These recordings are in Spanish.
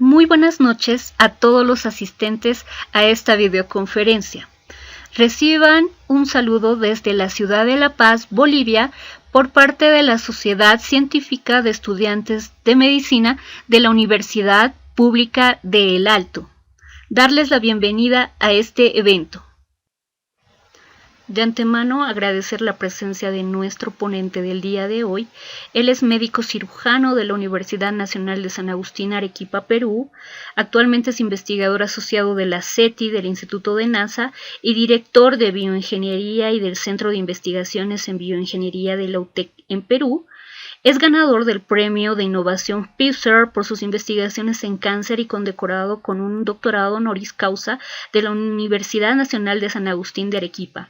Muy buenas noches a todos los asistentes a esta videoconferencia. Reciban un saludo desde la ciudad de La Paz, Bolivia, por parte de la Sociedad Científica de Estudiantes de Medicina de la Universidad Pública de El Alto. Darles la bienvenida a este evento. De antemano, agradecer la presencia de nuestro ponente del día de hoy. Él es médico cirujano de la Universidad Nacional de San Agustín, Arequipa, Perú. Actualmente es investigador asociado de la CETI, del Instituto de NASA, y director de Bioingeniería y del Centro de Investigaciones en Bioingeniería de la UTEC en Perú. Es ganador del Premio de Innovación Pfizer por sus investigaciones en cáncer y condecorado con un doctorado honoris causa de la Universidad Nacional de San Agustín de Arequipa.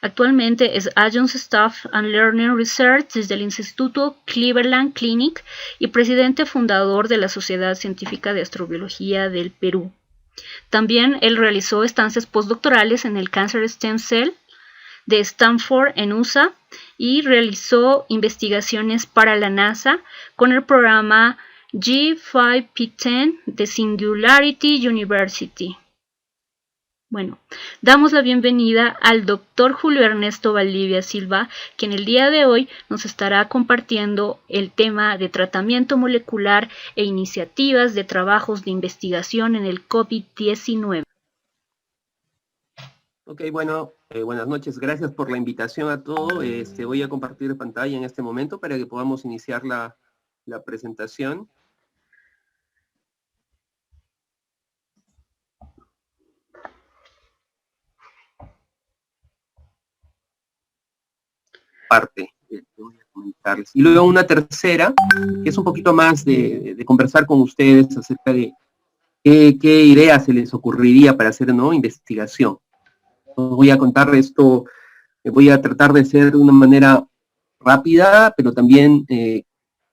Actualmente es Adjunct Staff and Learning Research desde el Instituto Cleveland Clinic y presidente fundador de la Sociedad Científica de Astrobiología del Perú. También él realizó estancias postdoctorales en el Cancer Stem Cell de Stanford en USA y realizó investigaciones para la NASA con el programa G5P10 de Singularity University. Bueno, damos la bienvenida al doctor Julio Ernesto Valdivia Silva, quien el día de hoy nos estará compartiendo el tema de tratamiento molecular e iniciativas de trabajos de investigación en el COVID-19. Ok, bueno, buenas noches. Gracias por la invitación a todos. Voy a compartir pantalla en este momento para que podamos iniciar la presentación. Parte que voy a comentarles. Y luego una tercera, que es un poquito más de conversar con ustedes acerca de qué ideas se les ocurriría para hacer investigación. Voy a contar esto, voy a tratar de ser de una manera rápida, pero también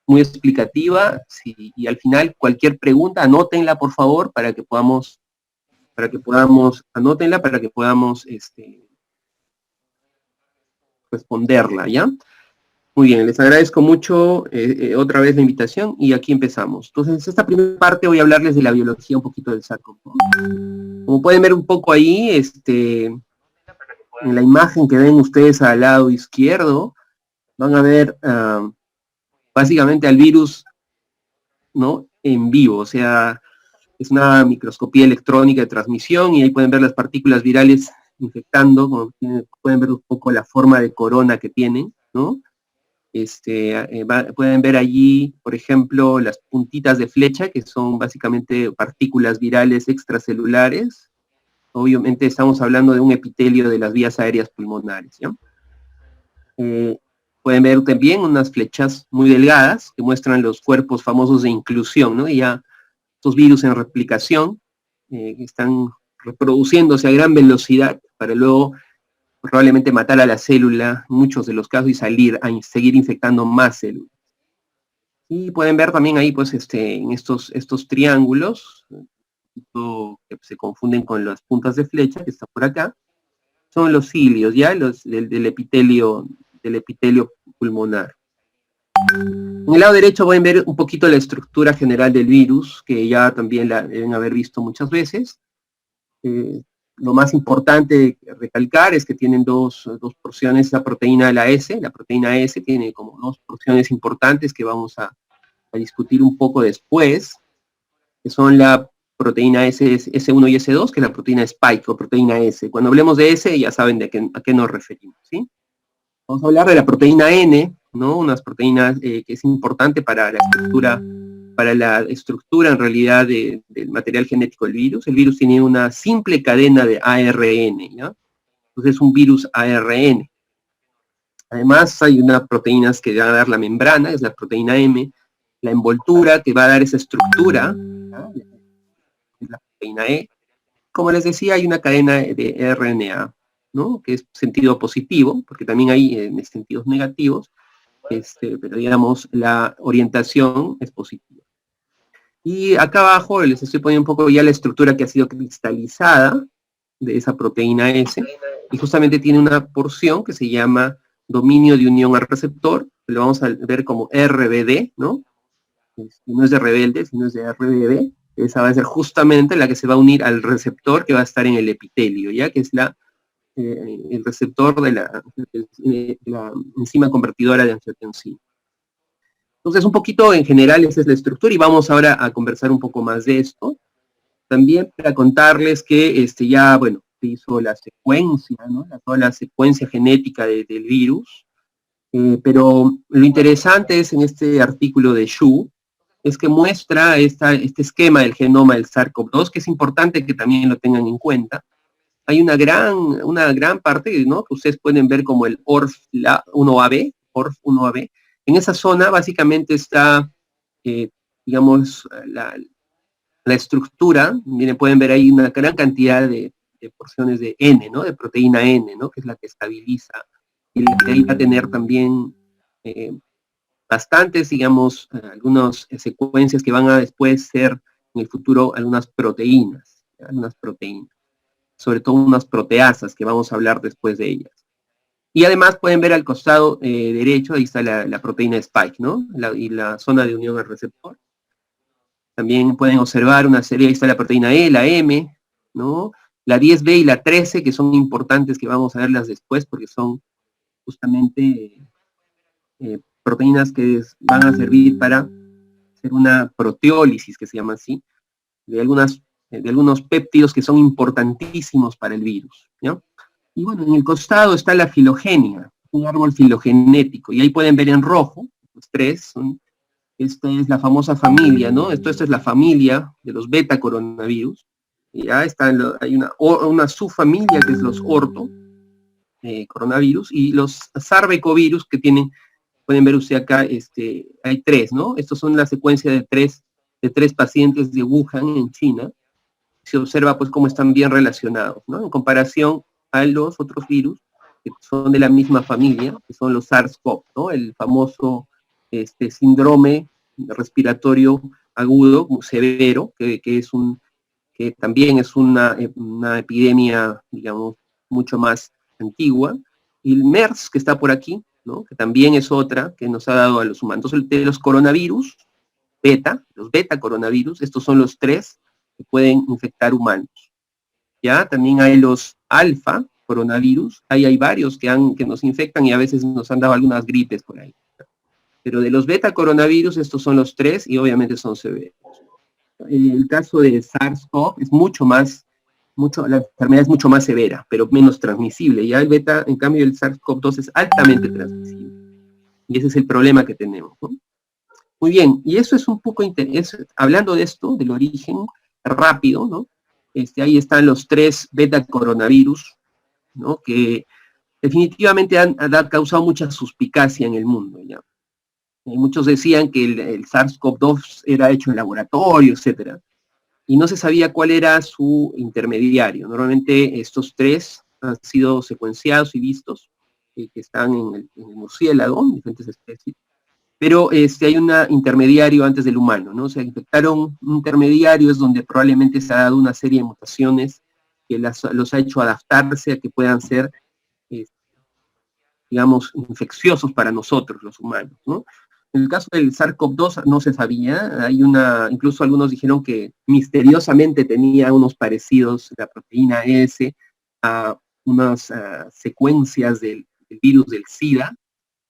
muy explicativa, y al final cualquier pregunta, anótenla por favor, para que podamos, anótenla para que podamos responderla, ¿ya? Muy bien, les agradezco mucho otra vez la invitación y aquí empezamos. Entonces, esta primera parte voy a hablarles de la biología un poquito del SARS-CoV-2. Como pueden ver un poco ahí, en la imagen que ven ustedes al lado izquierdo, van a ver básicamente al virus, ¿no?, en vivo, o sea, es una microscopía electrónica de transmisión y ahí pueden ver las partículas virales infectando, como pueden ver un poco la forma de corona que tienen, ¿no? Pueden ver allí, por ejemplo, las puntitas de flecha, que son básicamente partículas virales extracelulares. Obviamente estamos hablando de un epitelio de las vías aéreas pulmonares, ¿ya? Pueden ver también unas flechas muy delgadas que muestran los cuerpos famosos de inclusión, ¿no? Y ya estos virus en replicación están reproduciéndose a gran velocidad para luego probablemente matar a la célula en muchos de los casos y seguir infectando más células. Y pueden ver también ahí, pues, en estos triángulos, que se confunden con las puntas de flecha, que está por acá, son los cilios, ¿ya? Del epitelio pulmonar. En el lado derecho pueden ver un poquito la estructura general del virus, que ya también la deben haber visto muchas veces. Lo más importante recalcar es que tienen dos porciones, la proteína de la S. La proteína S tiene como dos porciones importantes que vamos a discutir un poco después, que son la proteína S1 y S2, que es la proteína Spike o proteína S. Cuando hablemos de S, ya saben a qué nos referimos, ¿sí? Vamos a hablar de la proteína N, ¿no? Unas proteínas que es importante para la estructura en realidad del material genético del virus. El virus tiene una simple cadena de ARN, ¿ya? Entonces es un virus ARN. Además hay unas proteínas que van a dar la membrana, es la proteína M, la envoltura que va a dar esa estructura, ¿ya? Es la proteína E. Como les decía, hay una cadena de RNA, ¿no?, que es sentido positivo, porque también hay en sentidos negativos, pero digamos la orientación es positiva. Y acá abajo les estoy poniendo un poco ya la estructura que ha sido cristalizada de esa proteína S, y justamente tiene una porción que se llama dominio de unión al receptor, lo vamos a ver como RBD, ¿no? No es de rebelde, sino es de RBD, Esa va a ser justamente la que se va a unir al receptor que va a estar en el epitelio, ya que es el receptor de la enzima convertidora de angiotensina. Entonces, un poquito en general esa es la estructura y vamos ahora a conversar un poco más de esto. También para contarles que ya, bueno, se hizo la secuencia, ¿no? Toda la secuencia genética del virus, pero lo interesante es en este artículo de Xu, es que muestra este esquema del genoma del SARS-CoV-2, que es importante que también lo tengan en cuenta. Hay una gran parte, ¿no?, que ustedes pueden ver como el ORF1AB. En esa zona básicamente está, digamos, la estructura. Miren, pueden ver ahí una gran cantidad de porciones de N, ¿no?, de proteína N, ¿no?, que es la que estabiliza, y ahí va a tener también bastantes, digamos, algunas secuencias que van a después ser en el futuro algunas proteínas, sobre todo unas proteasas que vamos a hablar después de ellas. Y además pueden ver al costado derecho, ahí está la proteína Spike, ¿no? Y la zona de unión al receptor. También pueden observar una serie, ahí está la proteína E, la M, ¿no? La 10B y la 13, que son importantes, que vamos a verlas después, porque son justamente proteínas que van a servir para hacer una proteólisis, que se llama así, de algunos péptidos que son importantísimos para el virus, ¿no? Y bueno, en el costado está la filogenia, un árbol filogenético, y ahí pueden ver en rojo, los tres, esta es la famosa familia, ¿no? Esta es la familia de los beta coronavirus, y ya hay una subfamilia que es los orto coronavirus, y los sarbecovirus que pueden ver usted acá, hay tres, ¿no? Estos son la secuencia de tres pacientes de Wuhan en China. Se observa pues cómo están bien relacionados, ¿no? En comparación a los otros virus que son de la misma familia, que son los SARS-CoV, ¿no? El famoso síndrome respiratorio agudo severo, que también es una epidemia, digamos, mucho más antigua, y el MERS, que está por aquí, ¿no?, que también es otra que nos ha dado a los humanos. Entonces, de los coronavirus los beta coronavirus, estos son los tres que pueden infectar humanos. Ya, también hay los alfa coronavirus, ahí hay varios que nos infectan y a veces nos han dado algunas gripes por ahí. Pero de los beta coronavirus, estos son los tres y obviamente son severos. El caso de SARS-CoV es la enfermedad es mucho más severa, pero menos transmisible. Ya el beta, en cambio, el SARS-CoV-2 es altamente transmisible. Y ese es el problema que tenemos, ¿no? Muy bien, y eso es un poco hablando de esto, del origen rápido, ¿no? Ahí están los tres beta coronavirus, ¿no?, que definitivamente han causado mucha suspicacia en el mundo, ¿ya? Y muchos decían que el SARS-CoV-2 era hecho en laboratorio, etcétera, y no se sabía cuál era su intermediario. Normalmente estos tres han sido secuenciados y vistos, que están en el murciélago, en diferentes especies, pero hay un intermediario antes del humano, ¿no? O sea, infectaron un intermediario, es donde probablemente se ha dado una serie de mutaciones que los ha hecho adaptarse a que puedan ser, digamos, infecciosos para nosotros, los humanos, ¿no? En el caso del SARS-CoV-2 no se sabía, incluso algunos dijeron que misteriosamente tenía unos parecidos, la proteína S, a unas secuencias del virus del SIDA.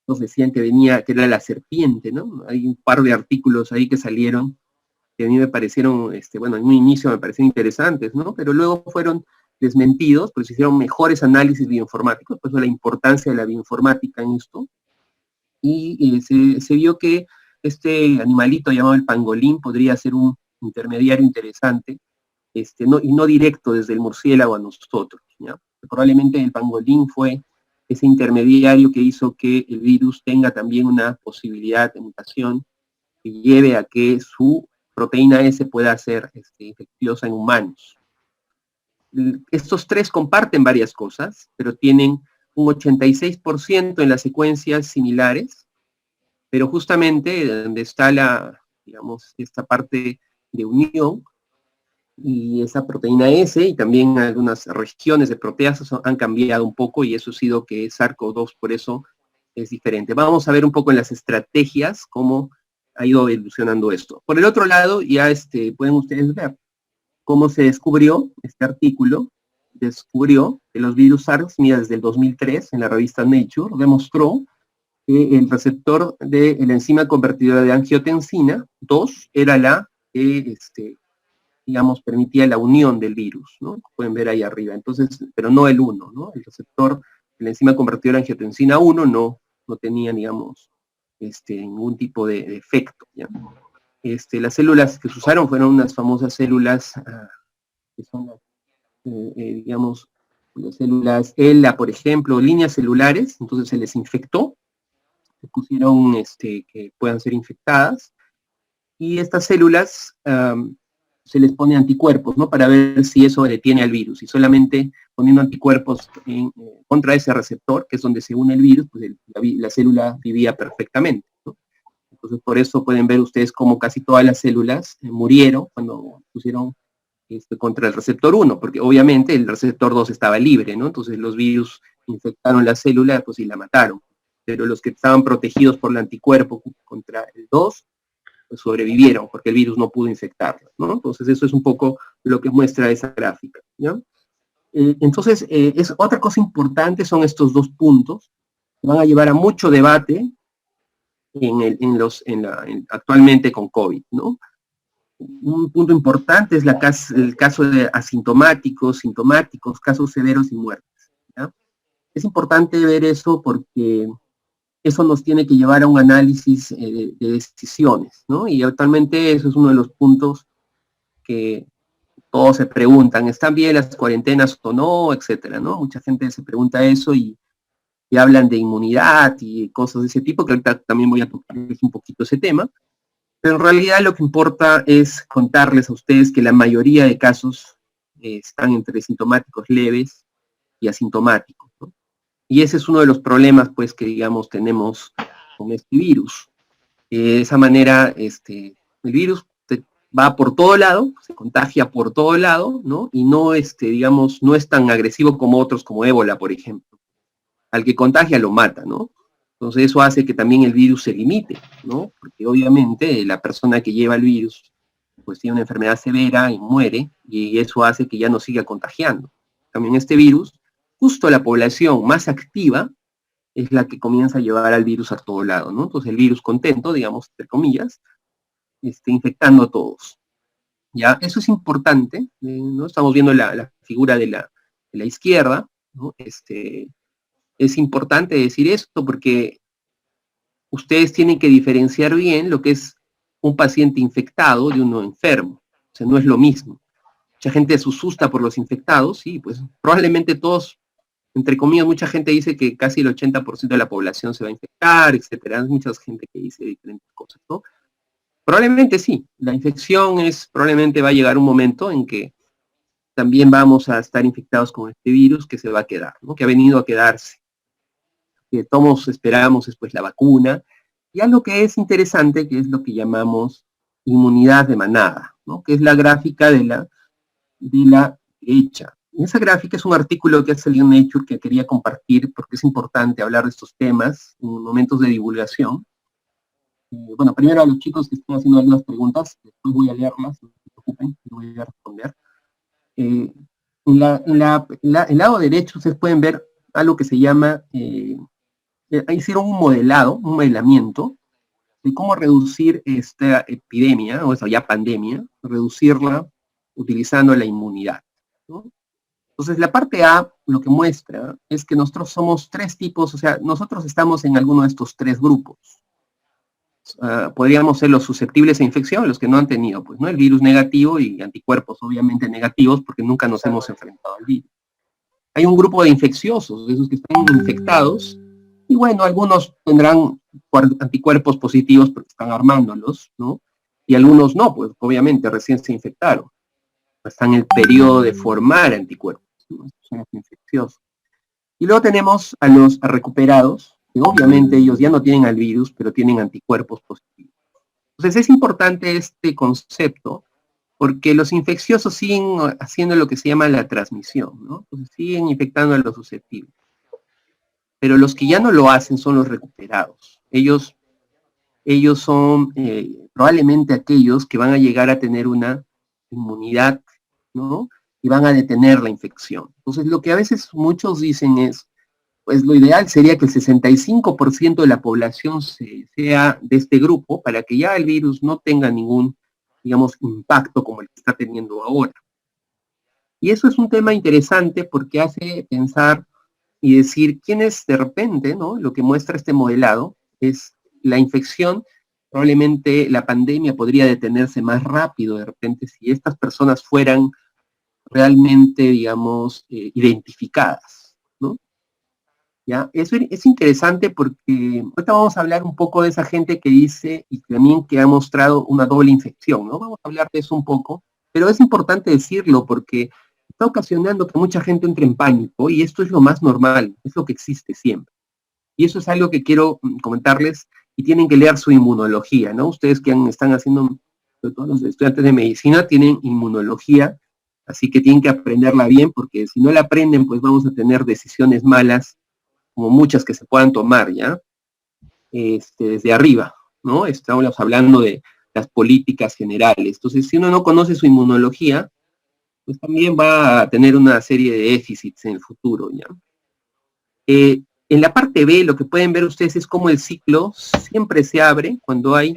Nos decían que era la serpiente, ¿no? Hay un par de artículos ahí que salieron que a mí me parecieron, bueno, en un inicio me parecieron interesantes, ¿no? Pero luego fueron desmentidos, pues se hicieron mejores análisis bioinformáticos, por eso la importancia de la bioinformática en esto, y se vio que este animalito llamado el pangolín podría ser un intermediario interesante, y no directo desde el murciélago a nosotros, ¿ya? Probablemente el pangolín fue ese intermediario que hizo que el virus tenga también una posibilidad de mutación que lleve a que su proteína S pueda ser infecciosa en humanos. Estos tres comparten varias cosas, pero tienen un 86% en las secuencias similares, pero justamente donde está digamos, esta parte de unión, y esa proteína S y también algunas regiones de proteasas han cambiado un poco, y eso ha sido que SARS-CoV-2 por eso es diferente. Vamos a ver un poco en las estrategias cómo ha ido evolucionando esto. Por el otro lado, ya pueden ustedes ver cómo se descubrió este artículo. Descubrió que los virus SARS, mira, desde el 2003, en la revista Nature, demostró que el receptor de la enzima convertidora de angiotensina 2 era la que, digamos, permitía la unión del virus, ¿no? Pueden ver ahí arriba. Entonces, pero no el 1, ¿no? El receptor de la enzima convertidora de angiotensina 1 no tenía, digamos, ningún tipo de efecto, ¿ya? Las células que se usaron fueron unas famosas células, que son las, digamos, las células ELA, por ejemplo, líneas celulares. Entonces se les infectó, se pusieron que puedan ser infectadas, y estas células se les pone anticuerpos, ¿no? Para ver si eso detiene al virus, y solamente poniendo anticuerpos contra ese receptor, que es donde se une el virus, pues la célula vivía perfectamente, ¿no? Entonces, por eso pueden ver ustedes cómo casi todas las células murieron cuando pusieron contra el receptor 1, porque obviamente el receptor 2 estaba libre, ¿no? Entonces los virus infectaron la célula, pues, y la mataron. Pero los que estaban protegidos por el anticuerpo contra el 2, pues sobrevivieron, porque el virus no pudo infectarlos, ¿no? Entonces eso es un poco lo que muestra esa gráfica, ¿ya? Entonces, otra cosa importante son estos dos puntos, que van a llevar a mucho debate actualmente con COVID, ¿no? Un punto importante es el caso de asintomáticos, sintomáticos, casos severos y muertes, ¿ya? Es importante ver eso porque eso nos tiene que llevar a un análisis de decisiones, ¿no? Y actualmente eso es uno de los puntos que todos se preguntan, ¿están bien las cuarentenas o no?, etcétera, ¿no? Mucha gente se pregunta eso y hablan de inmunidad y cosas de ese tipo, que ahorita también voy a tocarles un poquito ese tema. Pero en realidad lo que importa es contarles a ustedes que la mayoría de casos están entre sintomáticos leves y asintomáticos, ¿no? Y ese es uno de los problemas, pues, que, digamos, tenemos con este virus. De esa manera, el virus va por todo lado, se contagia por todo lado, ¿no? Y no, digamos, no es tan agresivo como otros, como ébola, por ejemplo. Al que contagia lo mata, ¿no? Entonces eso hace que también el virus se limite, ¿no? Porque obviamente la persona que lleva el virus pues tiene una enfermedad severa y muere, y eso hace que ya no siga contagiando. También este virus, justo la población más activa es la que comienza a llevar al virus a todo lado, ¿no? Entonces el virus contento, digamos, entre comillas, infectando a todos. ¿Ya? Eso es importante, ¿no? Estamos viendo la figura de la izquierda, ¿no? Es importante decir esto porque ustedes tienen que diferenciar bien lo que es un paciente infectado de uno enfermo. O sea, no es lo mismo. Mucha gente se asusta por los infectados, sí, pues probablemente todos, entre comillas, mucha gente dice que casi el 80% de la población se va a infectar, etcétera. Hay mucha gente que dice diferentes cosas, ¿no? Probablemente sí, la infección probablemente va a llegar un momento en que también vamos a estar infectados con este virus que se va a quedar, ¿no? Que ha venido a quedarse. Que todos esperamos después la vacuna, y algo que es interesante, que es lo que llamamos inmunidad de manada, ¿no? Que es la gráfica de la derecha. Y esa gráfica es un artículo que ha salido en Nature que quería compartir porque es importante hablar de estos temas en momentos de divulgación. Bueno, primero a los chicos que están haciendo algunas preguntas, después voy a leerlas, no se preocupen, voy a responder. En el lado derecho ustedes pueden ver algo que se llama hicieron un modelamiento de cómo reducir esta epidemia, o esa ya pandemia, reducirla utilizando la inmunidad, ¿no? Entonces, la parte A lo que muestra es que nosotros somos tres tipos, o sea, nosotros estamos en alguno de estos tres grupos. Podríamos ser los susceptibles a infección, los que no han tenido, pues, ¿no? El virus negativo y anticuerpos obviamente negativos porque nunca nos hemos enfrentado al virus. Hay un grupo de infecciosos, de esos que están infectados, y bueno, algunos tendrán anticuerpos positivos porque están armándolos, ¿no? Y algunos no, pues obviamente recién se infectaron. Están en el periodo de formar anticuerpos, ¿no? Son los infecciosos. Y luego tenemos a los recuperados, que obviamente ellos ya no tienen al virus, pero tienen anticuerpos positivos. Entonces es importante este concepto, porque los infecciosos siguen haciendo lo que se llama la transmisión, ¿no? Entonces siguen infectando a los susceptibles. Pero los que ya no lo hacen son los recuperados. Ellos ellos son probablemente aquellos que van a llegar a tener una inmunidad, ¿no? Y van a detener la infección. Entonces, lo que a veces muchos dicen es, pues lo ideal sería que el 65% de la población sea de este grupo para que ya el virus no tenga ningún, digamos, impacto como el que está teniendo ahora. Y eso es un tema interesante porque hace pensar y decir quiénes de repente, ¿no? Lo que muestra este modelado es la infección, probablemente la pandemia podría detenerse más rápido de repente si estas personas fueran realmente, digamos, identificadas, ¿no? ¿Ya? Eso es interesante porque ahorita vamos a hablar un poco de esa gente que dice y también que ha mostrado una doble infección, ¿no? Vamos a hablar de eso un poco, pero es importante decirlo porque está ocasionando que mucha gente entre en pánico y esto es lo más normal, es lo que existe siempre. Y eso es algo que quiero comentarles y tienen que leer su inmunología, ¿no? Ustedes que están haciendo, sobre todo los estudiantes de medicina, tienen inmunología, así que tienen que aprenderla bien porque si no la aprenden, pues vamos a tener decisiones malas como muchas que se puedan tomar, ¿ya? Desde arriba, ¿no? Estamos hablando de las políticas generales. Entonces, si uno no conoce su inmunología, pues también va a tener una serie de déficits en el futuro, ¿ya? En la parte B, lo que pueden ver ustedes es cómo el ciclo siempre se abre cuando hay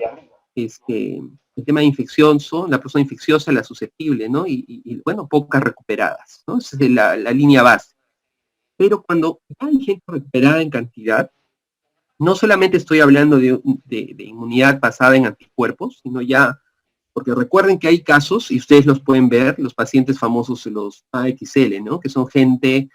el tema infeccioso, la persona infecciosa, la susceptible, ¿no? Y bueno, pocas recuperadas, ¿no? Esa es la línea base. Pero cuando hay gente recuperada en cantidad, no solamente estoy hablando de inmunidad basada en anticuerpos, sino ya, porque recuerden que hay casos, y ustedes los pueden ver, los pacientes famosos, los AXL, ¿no? Que son gente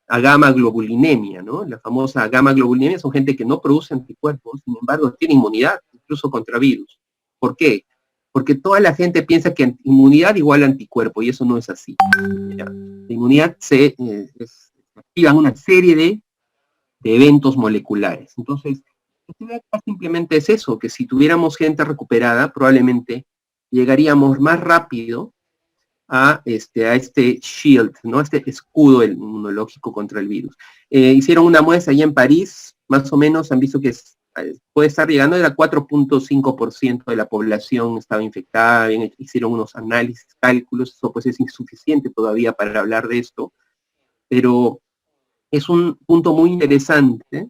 a gamma globulinemia, ¿no? La famosa gamma globulinemia son gente que no produce anticuerpos, sin embargo tiene inmunidad, incluso contra virus. ¿Por qué? Porque toda la gente piensa que inmunidad igual a anticuerpo, y eso no es así. ¿Ya? La inmunidad se activa en una serie de eventos moleculares. Entonces, simplemente es eso, que si tuviéramos gente recuperada, probablemente llegaríamos más rápido a este shield, ¿no? Este escudo inmunológico contra el virus. Hicieron una muestra allá en París, más o menos han visto que puede estar llegando, era 4.5% de la población estaba infectada, hicieron unos análisis, cálculos, eso pues es insuficiente todavía para hablar de esto, pero es un punto muy interesante.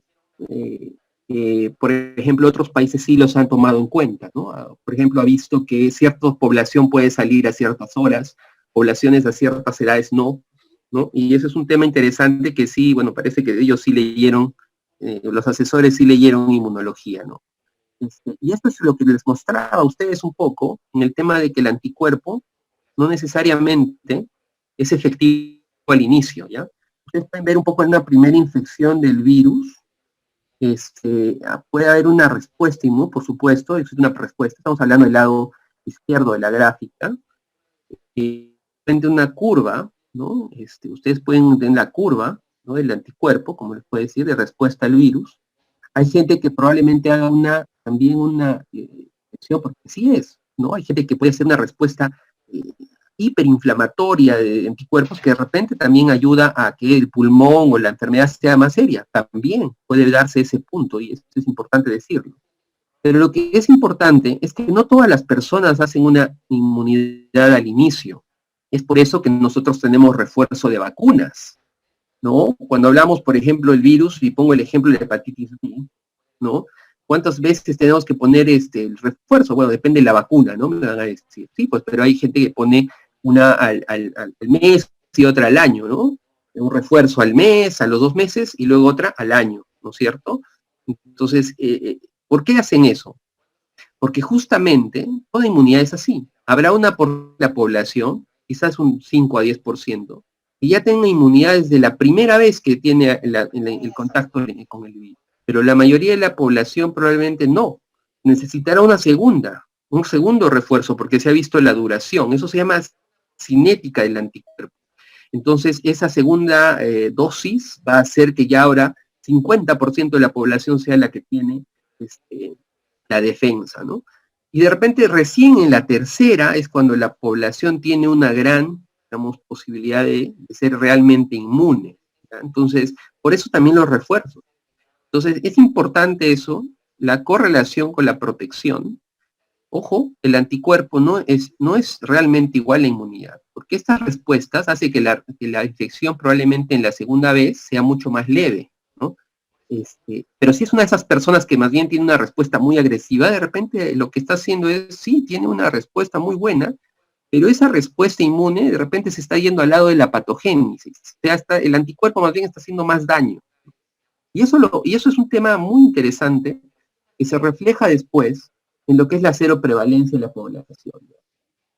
Por ejemplo, otros países sí los han tomado en cuenta, ¿no? Por ejemplo, ha visto que cierta población puede salir a ciertas horas, poblaciones a ciertas edades no, ¿no? Y eso es un tema interesante que sí, bueno, parece que ellos sí leyeron, los asesores sí leyeron inmunología, ¿no? Y esto es lo que les mostraba a ustedes un poco en el tema de que el anticuerpo no necesariamente es efectivo al inicio, ¿ya? Ustedes pueden ver un poco en una primera infección del virus, puede haber una respuesta inmune, por supuesto, existe una respuesta, estamos hablando del lado izquierdo de la gráfica, frente a una curva, ¿no? Ustedes pueden ver la curva, ¿no? Del anticuerpo, como les puede decir, de respuesta al virus. Hay gente que probablemente haga también una infección, porque sí es, ¿no? Hay gente que puede hacer una respuesta hiperinflamatoria de anticuerpos que de repente también ayuda a que el pulmón o la enfermedad sea más seria. También puede darse ese punto y esto es importante decirlo. Pero lo que es importante es que no todas las personas hacen una inmunidad al inicio. Es por eso que nosotros tenemos refuerzo de vacunas, ¿no? Cuando hablamos, por ejemplo, el virus, y pongo el ejemplo de la hepatitis B, ¿no? ¿Cuántas veces tenemos que poner el refuerzo? Bueno, depende de la vacuna, ¿no? Me van a decir, sí, pues, pero hay gente que pone una al mes y otra al año, ¿no? Un refuerzo al mes, a los 2 meses, y luego otra al año, ¿no es cierto? Entonces, ¿por qué hacen eso? Porque justamente toda inmunidad es así. Habrá una por la población, quizás un 5 a 10%, y ya tenga inmunidad desde la primera vez que tiene el contacto con el virus. Pero la mayoría de la población probablemente no. Necesitará un segundo refuerzo, porque se ha visto la duración. Eso se llama cinética del anticuerpo. Entonces, esa segunda dosis va a hacer que ya ahora 50% de la población sea la que tiene la defensa, ¿no? Y de repente recién en la tercera es cuando la población tiene una gran, digamos, posibilidad de ser realmente inmune, ¿ya? Entonces, por eso también los refuerzos. Entonces, es importante eso, la correlación con la protección, ojo, el anticuerpo no es realmente igual a la inmunidad, porque estas respuestas hacen que la infección probablemente en la segunda vez sea mucho más leve, ¿no? Pero si es una de esas personas que más bien tiene una respuesta muy agresiva, de repente lo que está haciendo es, sí, tiene una respuesta muy buena, pero esa respuesta inmune de repente se está yendo al lado de la patogénesis, o sea, el anticuerpo más bien está haciendo más daño. Y eso es un tema muy interesante que se refleja después en lo que es la cero prevalencia de la población.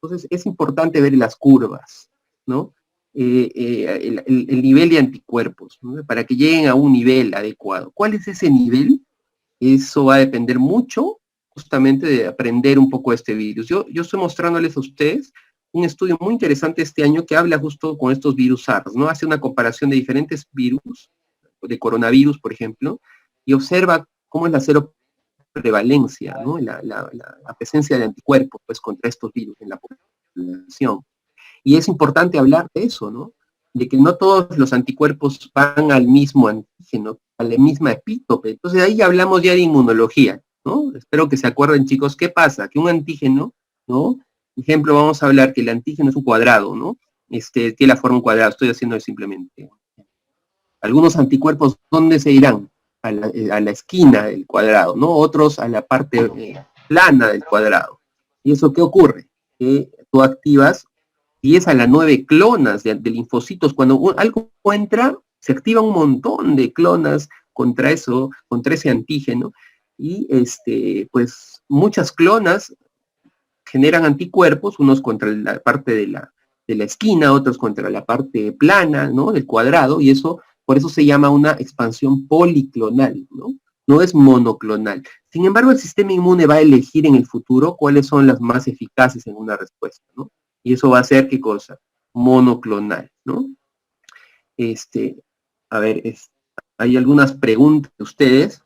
Entonces es importante ver las curvas, ¿no? El nivel de anticuerpos, ¿no? Para que lleguen a un nivel adecuado. ¿Cuál es ese nivel? Eso va a depender mucho justamente de aprender un poco este virus. Yo estoy mostrándoles a ustedes un estudio muy interesante este año que habla justo con estos virus SARS, ¿no? Hace una comparación de diferentes virus, de coronavirus, por ejemplo, y observa cómo es la cero prevalencia, ¿no? La presencia de anticuerpos, pues, contra estos virus en la población. Y es importante hablar de eso, ¿no? De que no todos los anticuerpos van al mismo antígeno, a la misma epítope. Entonces ahí hablamos ya de inmunología, ¿no? Espero que se acuerden, chicos, ¿qué pasa? Que un antígeno, ¿no? Por ejemplo, vamos a hablar que el antígeno es un cuadrado, ¿no? Tiene la forma de un cuadrado, estoy haciendo simplemente. Algunos anticuerpos, ¿dónde se irán? A la esquina del cuadrado, ¿no? Otros a la parte plana del cuadrado. ¿Y eso qué ocurre? Que tú activas 10 a la 9 clonas de linfocitos. Cuando algo entra, se activa un montón de clonas contra eso, contra ese antígeno, y pues muchas clonas generan anticuerpos, unos contra la parte de la esquina, otros contra la parte plana, ¿no? Del cuadrado, y eso, por eso se llama una expansión policlonal, ¿no? No es monoclonal. Sin embargo, el sistema inmune va a elegir en el futuro cuáles son las más eficaces en una respuesta, ¿no? Y eso va a ser, ¿qué cosa? Monoclonal, ¿no? A ver, hay algunas preguntas de ustedes.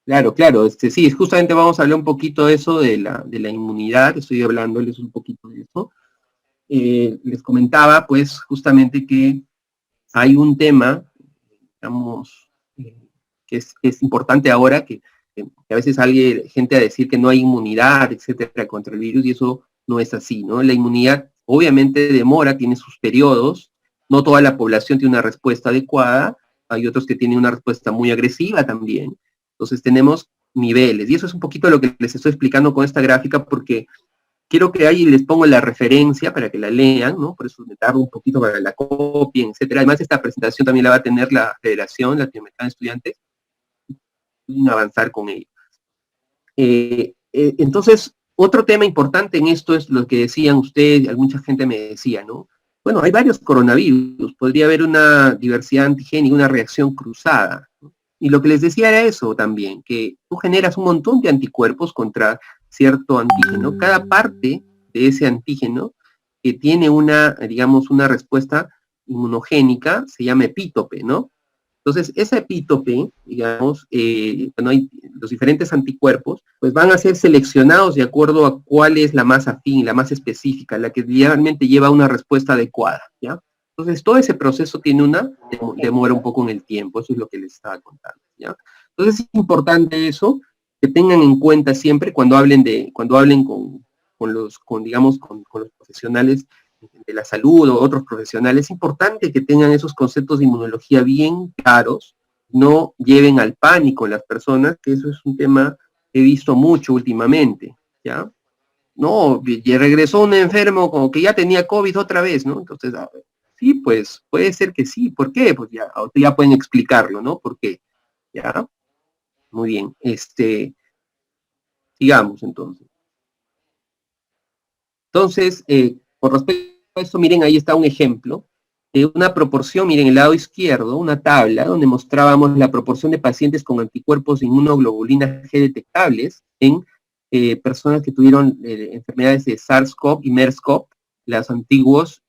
Claro, sí, justamente vamos a hablar un poquito de eso, de la inmunidad, estoy hablándoles un poquito de eso. Les comentaba, pues, justamente que hay un tema, digamos, que es importante ahora, que a veces sale gente a decir que no hay inmunidad, etcétera, contra el virus, y eso no es así, ¿no? La inmunidad obviamente demora, tiene sus periodos, no toda la población tiene una respuesta adecuada, hay otros que tienen una respuesta muy agresiva también. Entonces tenemos niveles, y eso es un poquito lo que les estoy explicando con esta gráfica, porque quiero que ahí les pongo la referencia para que la lean, ¿no? Por eso me tardo un poquito para que la copien, etcétera. Además, esta presentación también la va a tener la Federación Latinoamericana de Estudiantes, y avanzar con ello. Entonces, otro tema importante en esto es lo que decían ustedes, mucha gente me decía, ¿no? Bueno, hay varios coronavirus, podría haber una diversidad antigénica, una reacción cruzada, ¿no? Y lo que les decía era eso también, que tú generas un montón de anticuerpos contra cierto antígeno. Cada parte de ese antígeno que tiene una, digamos, una respuesta inmunogénica se llama epítope, ¿no? Entonces, esa epítope, digamos, cuando hay los diferentes anticuerpos, pues van a ser seleccionados de acuerdo a cuál es la más afín, la más específica, la que realmente lleva una respuesta adecuada, ¿ya? Entonces, todo ese proceso tiene una demora un poco en el tiempo, eso es lo que les estaba contando, ¿ya? Entonces, es importante eso, que tengan en cuenta siempre cuando hablen con los profesionales de la salud o otros profesionales, es importante que tengan esos conceptos de inmunología bien claros, no lleven al pánico en las personas, que eso es un tema que he visto mucho últimamente, ¿ya? No, y regresó un enfermo como que ya tenía COVID otra vez, ¿no? Entonces, sí, pues, puede ser que sí. ¿Por qué? Pues ya pueden explicarlo, ¿no? ¿Por qué? ¿Ya? Muy bien. Sigamos entonces. Entonces, con respecto a esto, miren, ahí está un ejemplo de una proporción, miren, el lado izquierdo, una tabla donde mostrábamos la proporción de pacientes con anticuerpos de inmunoglobulina G detectables en personas que tuvieron enfermedades de SARS-CoV y MERS-CoV, las antiguos,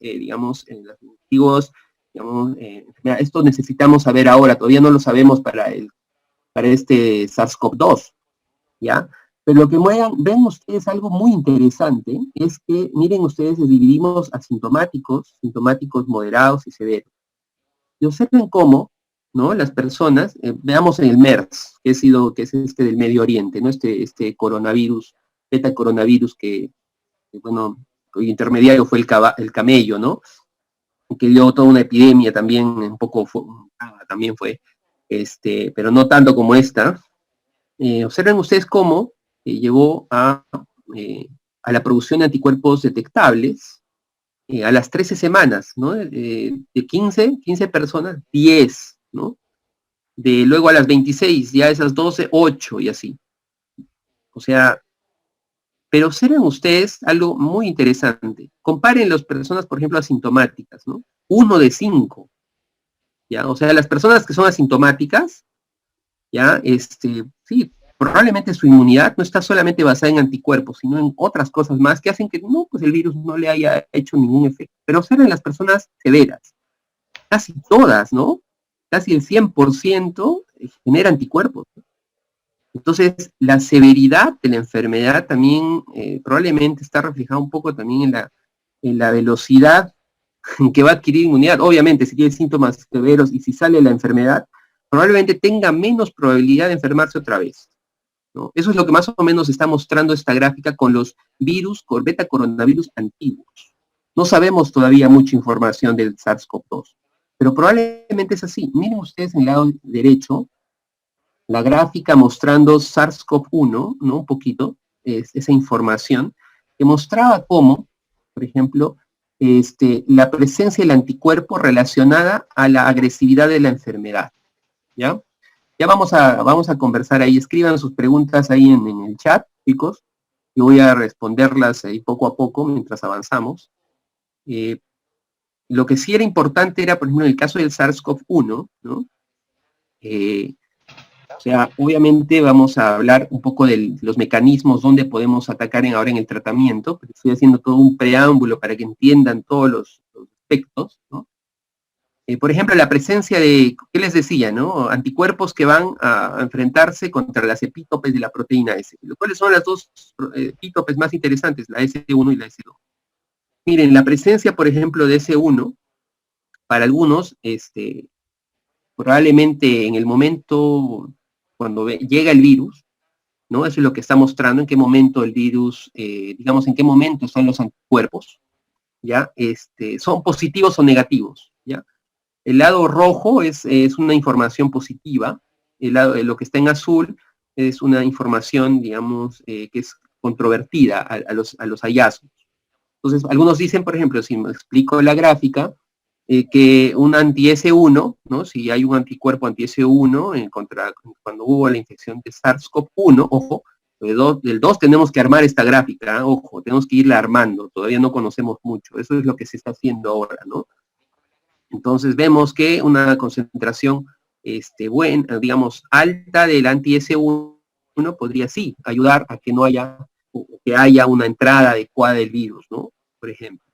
esto necesitamos saber ahora, todavía no lo sabemos para este SARS-CoV-2, ¿ya? Pero lo que ven ustedes algo muy interesante es que, miren ustedes, les dividimos asintomáticos, sintomáticos moderados y severos. Y observen cómo ¿no? Las personas, veamos en el MERS, que es este del Medio Oriente, ¿no? Este coronavirus, beta coronavirus bueno, el intermediario fue el camello, ¿no? Que dio toda una epidemia también, un poco, también fue, pero no tanto como esta. Observen ustedes cómo llevó a la producción de anticuerpos detectables a las 13 semanas, ¿no? De 15 personas, 10, ¿no? De luego a las 26, ya esas 12, 8 y así. O sea, pero observen ustedes algo muy interesante. Comparen las personas, por ejemplo, asintomáticas, ¿no? 1 de 5, ¿ya? O sea, las personas que son asintomáticas, ¿ya? Sí, probablemente su inmunidad no está solamente basada en anticuerpos, sino en otras cosas más que hacen que no, pues el virus no le haya hecho ningún efecto. Pero observen las personas severas, casi todas, ¿no? Casi el 100% genera anticuerpos. Entonces, la severidad de la enfermedad también probablemente está reflejada un poco también en la velocidad en que va a adquirir inmunidad. Obviamente, si tiene síntomas severos y si sale la enfermedad, probablemente tenga menos probabilidad de enfermarse otra vez, ¿no? Eso es lo que más o menos está mostrando esta gráfica con los virus, beta coronavirus antiguos. No sabemos todavía mucha información del SARS-CoV-2, pero probablemente es así. Miren ustedes en el lado derecho, la gráfica mostrando SARS-CoV-1, ¿no? Un poquito, esa información, que mostraba cómo, por ejemplo, la presencia del anticuerpo relacionada a la agresividad de la enfermedad, ¿ya? Ya vamos a conversar ahí, escriban sus preguntas ahí en el chat, chicos, y voy a responderlas ahí poco a poco mientras avanzamos. Lo que sí era importante era, por ejemplo, en el caso del SARS-CoV-1, ¿no? O sea, obviamente vamos a hablar un poco de los mecanismos donde podemos atacar ahora en el tratamiento, pero estoy haciendo todo un preámbulo para que entiendan todos los aspectos, ¿no? Por ejemplo, la presencia de, ¿qué les decía, no? Anticuerpos que van a enfrentarse contra las epítopes de la proteína S. ¿Cuáles son las dos epítopes más interesantes? La S1 y la S2. Miren, la presencia, por ejemplo, de S1, para algunos, probablemente en el momento cuando llega el virus, ¿no? Eso es lo que está mostrando en qué momento el virus, digamos, en qué momento están los anticuerpos, ¿ya? Son positivos o negativos, ¿ya? El lado rojo es una información positiva, lo que está en azul es una información, digamos, que es controvertida a los hallazgos. Entonces, algunos dicen, por ejemplo, si me explico la gráfica, que un anti-S1, ¿no? Si hay un anticuerpo anti-S1 cuando hubo la infección de SARS-CoV-1, ojo, del 2 tenemos que armar esta gráfica, ¿eh? Ojo, tenemos que irla armando, todavía no conocemos mucho, eso es lo que se está haciendo ahora, ¿no? Entonces vemos que una concentración buena, digamos, alta del anti-S1 podría sí ayudar a que no haya, que haya una entrada adecuada del virus, ¿no? Por ejemplo.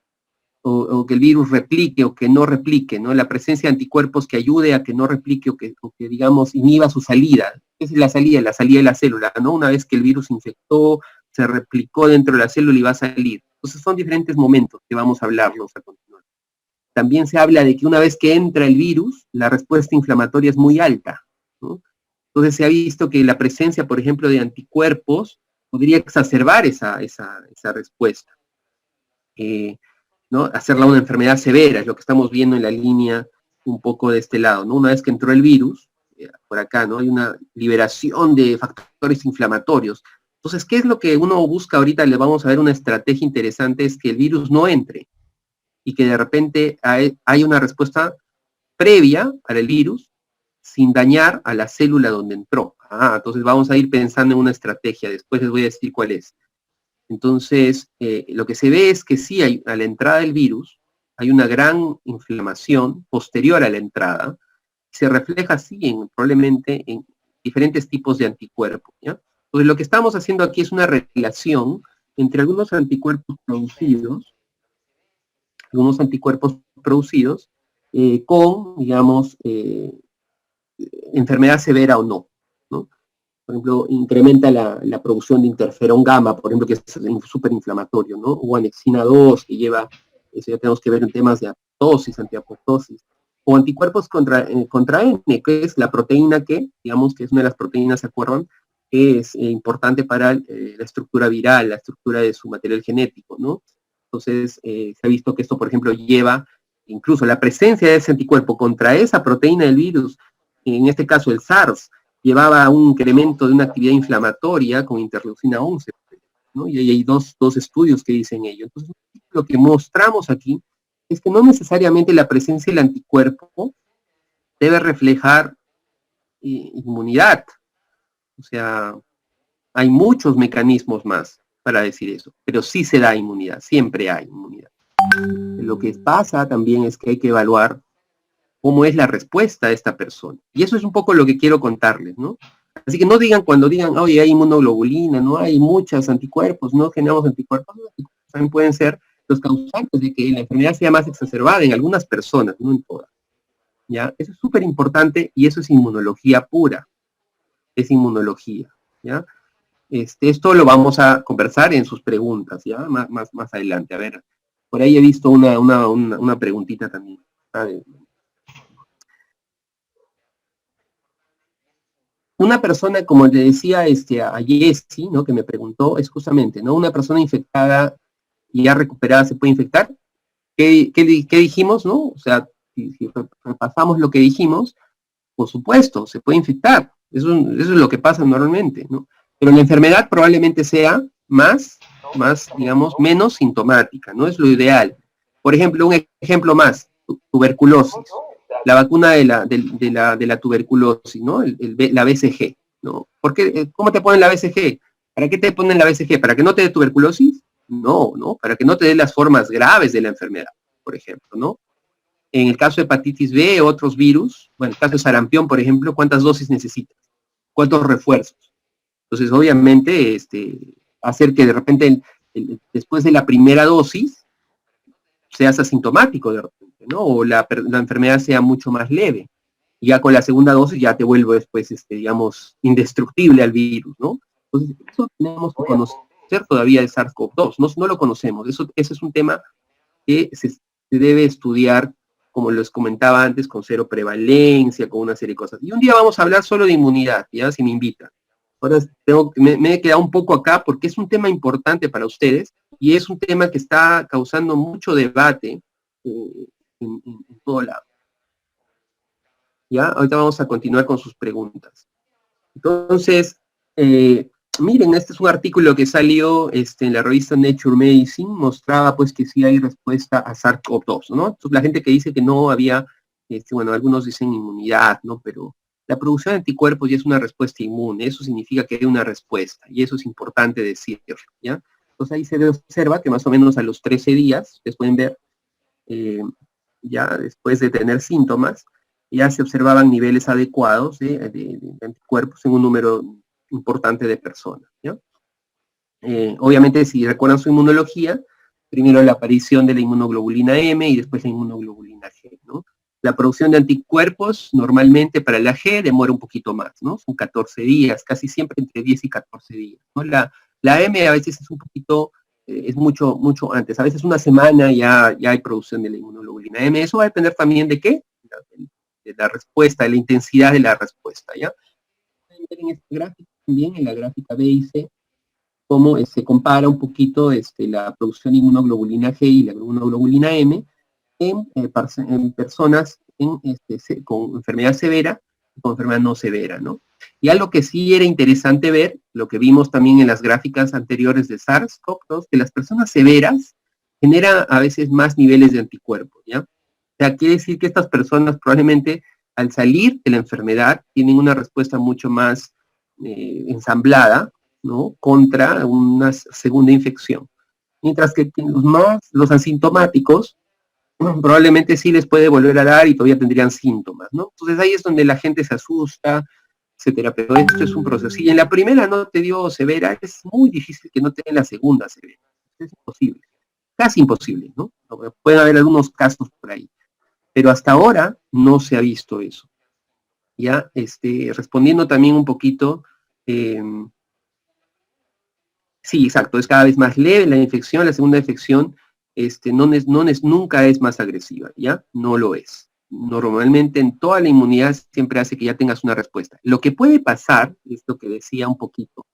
O que el virus replique o que no replique, ¿no? La presencia de anticuerpos que ayude a que no replique o que digamos, inhiba su salida. Esa es la salida de la célula, ¿no? Una vez que el virus infectó, se replicó dentro de la célula y va a salir. Entonces son diferentes momentos que vamos a hablarlos a continuación. También se habla de que una vez que entra el virus, la respuesta inflamatoria es muy alta, ¿no? Entonces se ha visto que la presencia, por ejemplo, de anticuerpos podría exacerbar esa respuesta. ¿No? Hacerla una enfermedad severa, es lo que estamos viendo en la línea un poco de este lado, ¿no? Una vez que entró el virus, por acá, ¿no? Hay una liberación de factores inflamatorios. Entonces, ¿qué es lo que uno busca ahorita? Le vamos a ver una estrategia interesante, es que el virus no entre y que de repente hay una respuesta previa para el virus sin dañar a la célula donde entró. Entonces vamos a ir pensando en una estrategia, después les voy a decir cuál es. Entonces, lo que se ve es que sí, a la entrada del virus, hay una gran inflamación posterior a la entrada, se refleja así probablemente en diferentes tipos de anticuerpos, ¿ya? Entonces, lo que estamos haciendo aquí es una relación entre algunos anticuerpos producidos, con, digamos, enfermedad severa o no, ¿no? Por ejemplo, incrementa la producción de interferón gamma, por ejemplo, que es súper inflamatorio, ¿no? O anexina 2, que lleva, eso ya tenemos que ver en temas de apoptosis, antiapoptosis. o anticuerpos contra N, que es la proteína que, digamos que es una de las proteínas, ¿se acuerdan?, que es importante para la estructura viral, la estructura de su material genético, ¿no? Entonces, se ha visto que esto, por ejemplo, lleva incluso la presencia de ese anticuerpo contra esa proteína del virus, en este caso el SARS, llevaba un incremento de una actividad inflamatoria con interleucina 11, ¿no? Y hay dos estudios que dicen ello. Entonces, lo que mostramos aquí es que no necesariamente la presencia del anticuerpo debe reflejar inmunidad. O sea, hay muchos mecanismos más para decir eso, pero sí se da inmunidad, siempre hay inmunidad. Lo que pasa también es que hay que evaluar cómo es la respuesta de esta persona. Y eso es un poco lo que quiero contarles, ¿no? Así que no digan cuando digan, oye, hay inmunoglobulina, no hay muchos anticuerpos, no generamos anticuerpos. Los anticuerpos también pueden ser los causantes de que la enfermedad sea más exacerbada en algunas personas, no en todas. ¿Ya? Eso es súper importante y eso es inmunología pura. Es inmunología, ¿ya? Esto lo vamos a conversar en sus preguntas, ¿ya? Más adelante. A ver, por ahí he visto una preguntita también. Una persona, como le decía a Jessie, ¿no?, que me preguntó, es justamente, ¿no?, una persona infectada y ya recuperada se puede infectar. ¿Qué dijimos, no? O sea, si repasamos lo que dijimos, por supuesto, se puede infectar. Eso es lo que pasa normalmente, ¿no? Pero la enfermedad probablemente sea más, digamos, menos sintomática, ¿no? Es lo ideal. Por ejemplo, un ejemplo más, tuberculosis. La vacuna de la tuberculosis, ¿no? La BCG, ¿no? ¿Por qué? ¿Cómo te ponen la BCG? ¿Para qué te ponen la BCG? ¿Para que no te dé tuberculosis? No, ¿no? Para que no te dé las formas graves de la enfermedad, por ejemplo, ¿no? En el caso de hepatitis B, otros virus, bueno, en el caso de sarampión, por ejemplo, ¿cuántas dosis necesitas? ¿Cuántos refuerzos? Entonces, obviamente, hacer que de repente, después de la primera dosis, seas asintomático de repente, ¿no? O la enfermedad sea mucho más leve. Y ya con la segunda dosis ya te vuelve después, digamos, indestructible al virus, ¿no? Entonces, eso tenemos que conocer todavía el SARS-CoV-2, no lo conocemos. Ese es un tema que se debe estudiar, como les comentaba antes, con cero prevalencia, con una serie de cosas. Y un día vamos a hablar solo de inmunidad, ya, si me invitan. Ahora me he quedado un poco acá porque es un tema importante para ustedes y es un tema que está causando mucho debate en todo lado. ¿Ya? Ahorita vamos a continuar con sus preguntas. Entonces, miren, este es un artículo que salió en la revista Nature Medicine, mostraba pues que sí hay respuesta a SARS-CoV-2, ¿no? Entonces, la gente que dice que no había, bueno, algunos dicen inmunidad, ¿no? Pero la producción de anticuerpos ya es una respuesta inmune, eso significa que hay una respuesta, y eso es importante decirlo, ¿ya? Entonces ahí se observa que más o menos a los 13 días, ustedes pueden ver, ya después de tener síntomas, ya se observaban niveles adecuados de anticuerpos en un número importante de personas, ¿ya? Obviamente, si recuerdan su inmunología, primero la aparición de la inmunoglobulina M y después la inmunoglobulina G, ¿no? La producción de anticuerpos, normalmente para la G, demora un poquito más, ¿no? Son 14 días, casi siempre entre 10 y 14 días, ¿no? La M a veces es un poquito, es mucho antes, a veces una semana ya hay producción de la inmunoglobulina M. Eso va a depender también de qué, de la respuesta, de la intensidad de la respuesta, ¿ya? Pueden ver en esta gráfica también, en la gráfica B y C, cómo se compara un poquito la producción de inmunoglobulina G y la inmunoglobulina M en personas con enfermedad severa y con enfermedad no severa, ¿no? Y algo que sí era interesante ver, lo que vimos también en las gráficas anteriores de SARS-CoV-2, que las personas severas generan a veces más niveles de anticuerpos, ¿ya? O sea, quiere decir que estas personas probablemente al salir de la enfermedad tienen una respuesta mucho más ensamblada, ¿no?, contra una segunda infección. Mientras que los asintomáticos probablemente sí les puede volver a dar y todavía tendrían síntomas, ¿no? Entonces ahí es donde la gente se asusta, etcétera, pero esto es un proceso. Y en la primera no te dio severa, es muy difícil que no te den la segunda severa. Es imposible, casi imposible, ¿no? Pueden haber algunos casos por ahí, pero hasta ahora no se ha visto eso. Ya, respondiendo también un poquito, sí, exacto, es cada vez más leve la infección, la segunda infección nunca es más agresiva, ¿ya? No lo es. normalmente en toda la inmunidad siempre hace que ya tengas una respuesta. Lo que puede pasar, es lo que decía un poquito,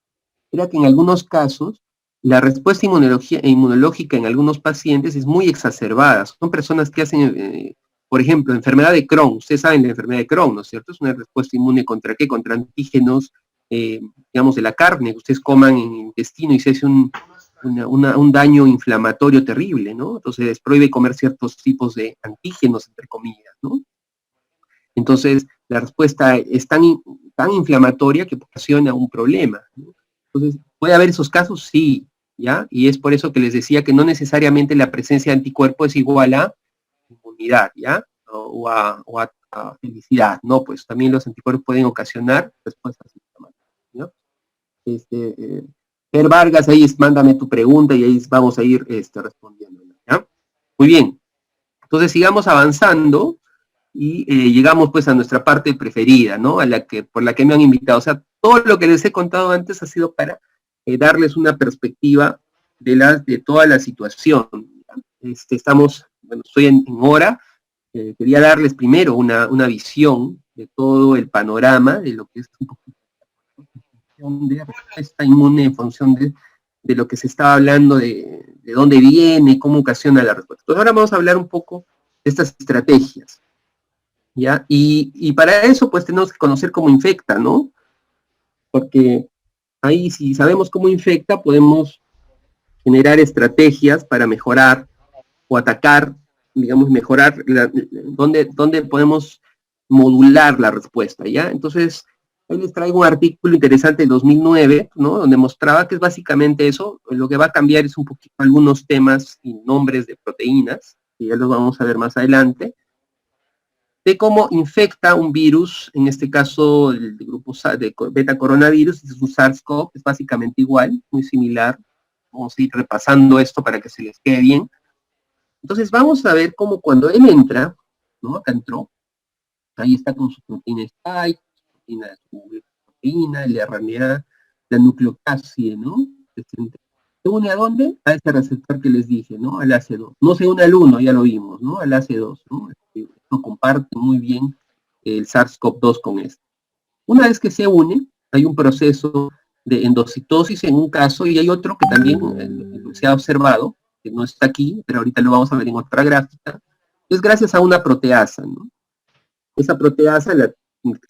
era que en algunos casos la respuesta inmunológica en algunos pacientes es muy exacerbada. Son personas que hacen, por ejemplo, enfermedad de Crohn. Ustedes saben la enfermedad de Crohn, ¿no es cierto? Es una respuesta inmune ¿contra qué? Contra antígenos, digamos, de la carne, que ustedes coman en el intestino y se hace un daño inflamatorio terrible, ¿no? Entonces les prohíbe comer ciertos tipos de antígenos, entre comillas, ¿no? Entonces la respuesta es tan inflamatoria que ocasiona un problema, ¿no? Entonces, ¿puede haber esos casos? Sí, ¿ya? Y es por eso que les decía que no necesariamente la presencia de anticuerpos es igual a inmunidad, ¿ya? A felicidad, ¿no? Pues también los anticuerpos pueden ocasionar respuestas inflamatorias, ¿no? Per Vargas, ahí mándame tu pregunta y ahí vamos a ir respondiendo, ¿ya? Muy bien. Entonces sigamos avanzando y llegamos pues a nuestra parte preferida, ¿no? Por la que me han invitado. O sea, todo lo que les he contado antes ha sido para darles una perspectiva de toda la situación. Estamos, bueno, estoy en hora. Quería darles primero una visión de todo el panorama de lo que es un poquito de respuesta inmune en función de lo que se estaba hablando, de dónde viene, cómo ocasiona la respuesta. Entonces ahora vamos a hablar un poco de estas estrategias, ¿ya? Y para eso pues tenemos que conocer cómo infecta, ¿no? Porque ahí si sabemos cómo infecta podemos generar estrategias para mejorar o atacar, digamos, mejorar dónde podemos modular la respuesta, ¿ya? Entonces, ahí les traigo un artículo interesante del 2009, ¿no? Donde mostraba que es básicamente eso. Lo que va a cambiar es un poquito algunos temas y nombres de proteínas, que ya los vamos a ver más adelante, de cómo infecta un virus, en este caso el grupo de beta coronavirus, es un SARS-CoV, es básicamente igual, muy similar. Vamos a ir repasando esto para que se les quede bien. Entonces vamos a ver cómo cuando él entra, ¿no? Acá entró, ahí está con su proteína spike, su proteína, el RNA, la nucleocápside, ¿no? ¿Se une a dónde? A ese receptor que les dije, ¿no? Al AC2. No se une al 1, ya lo vimos, ¿no? Al AC2, ¿no? Esto comparte muy bien el SARS-CoV-2 con esto. Una vez que se une, hay un proceso de endocitosis en un caso y hay otro que también se ha observado, que no está aquí, pero ahorita lo vamos a ver en otra gráfica, es gracias a una proteasa, ¿no? Esa proteasa se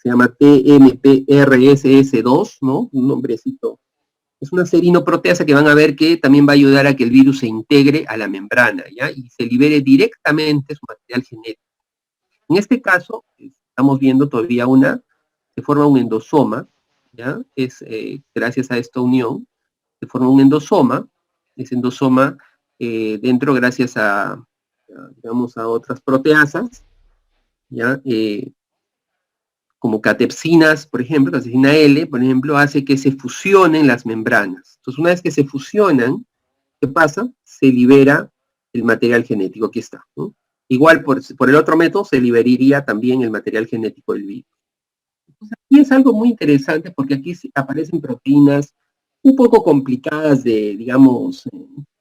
llama TMPRSS2, ¿no? Un nombrecito. Es una serinoproteasa que van a ver que también va a ayudar a que el virus se integre a la membrana, ¿ya? Y se libere directamente su material genético. En este caso, estamos viendo todavía se forma un endosoma, ¿ya? Es gracias a esta unión, se forma un endosoma, ese endosoma dentro gracias digamos, a otras proteasas, ¿ya? Como catepsinas, por ejemplo, catepsina L, por ejemplo, hace que se fusionen las membranas. Entonces, una vez que se fusionan, ¿qué pasa? Se libera el material genético, aquí está, ¿no? Igual por el otro método se liberaría también el material genético del virus. Entonces, aquí es algo muy interesante porque aquí aparecen proteínas un poco complicadas digamos,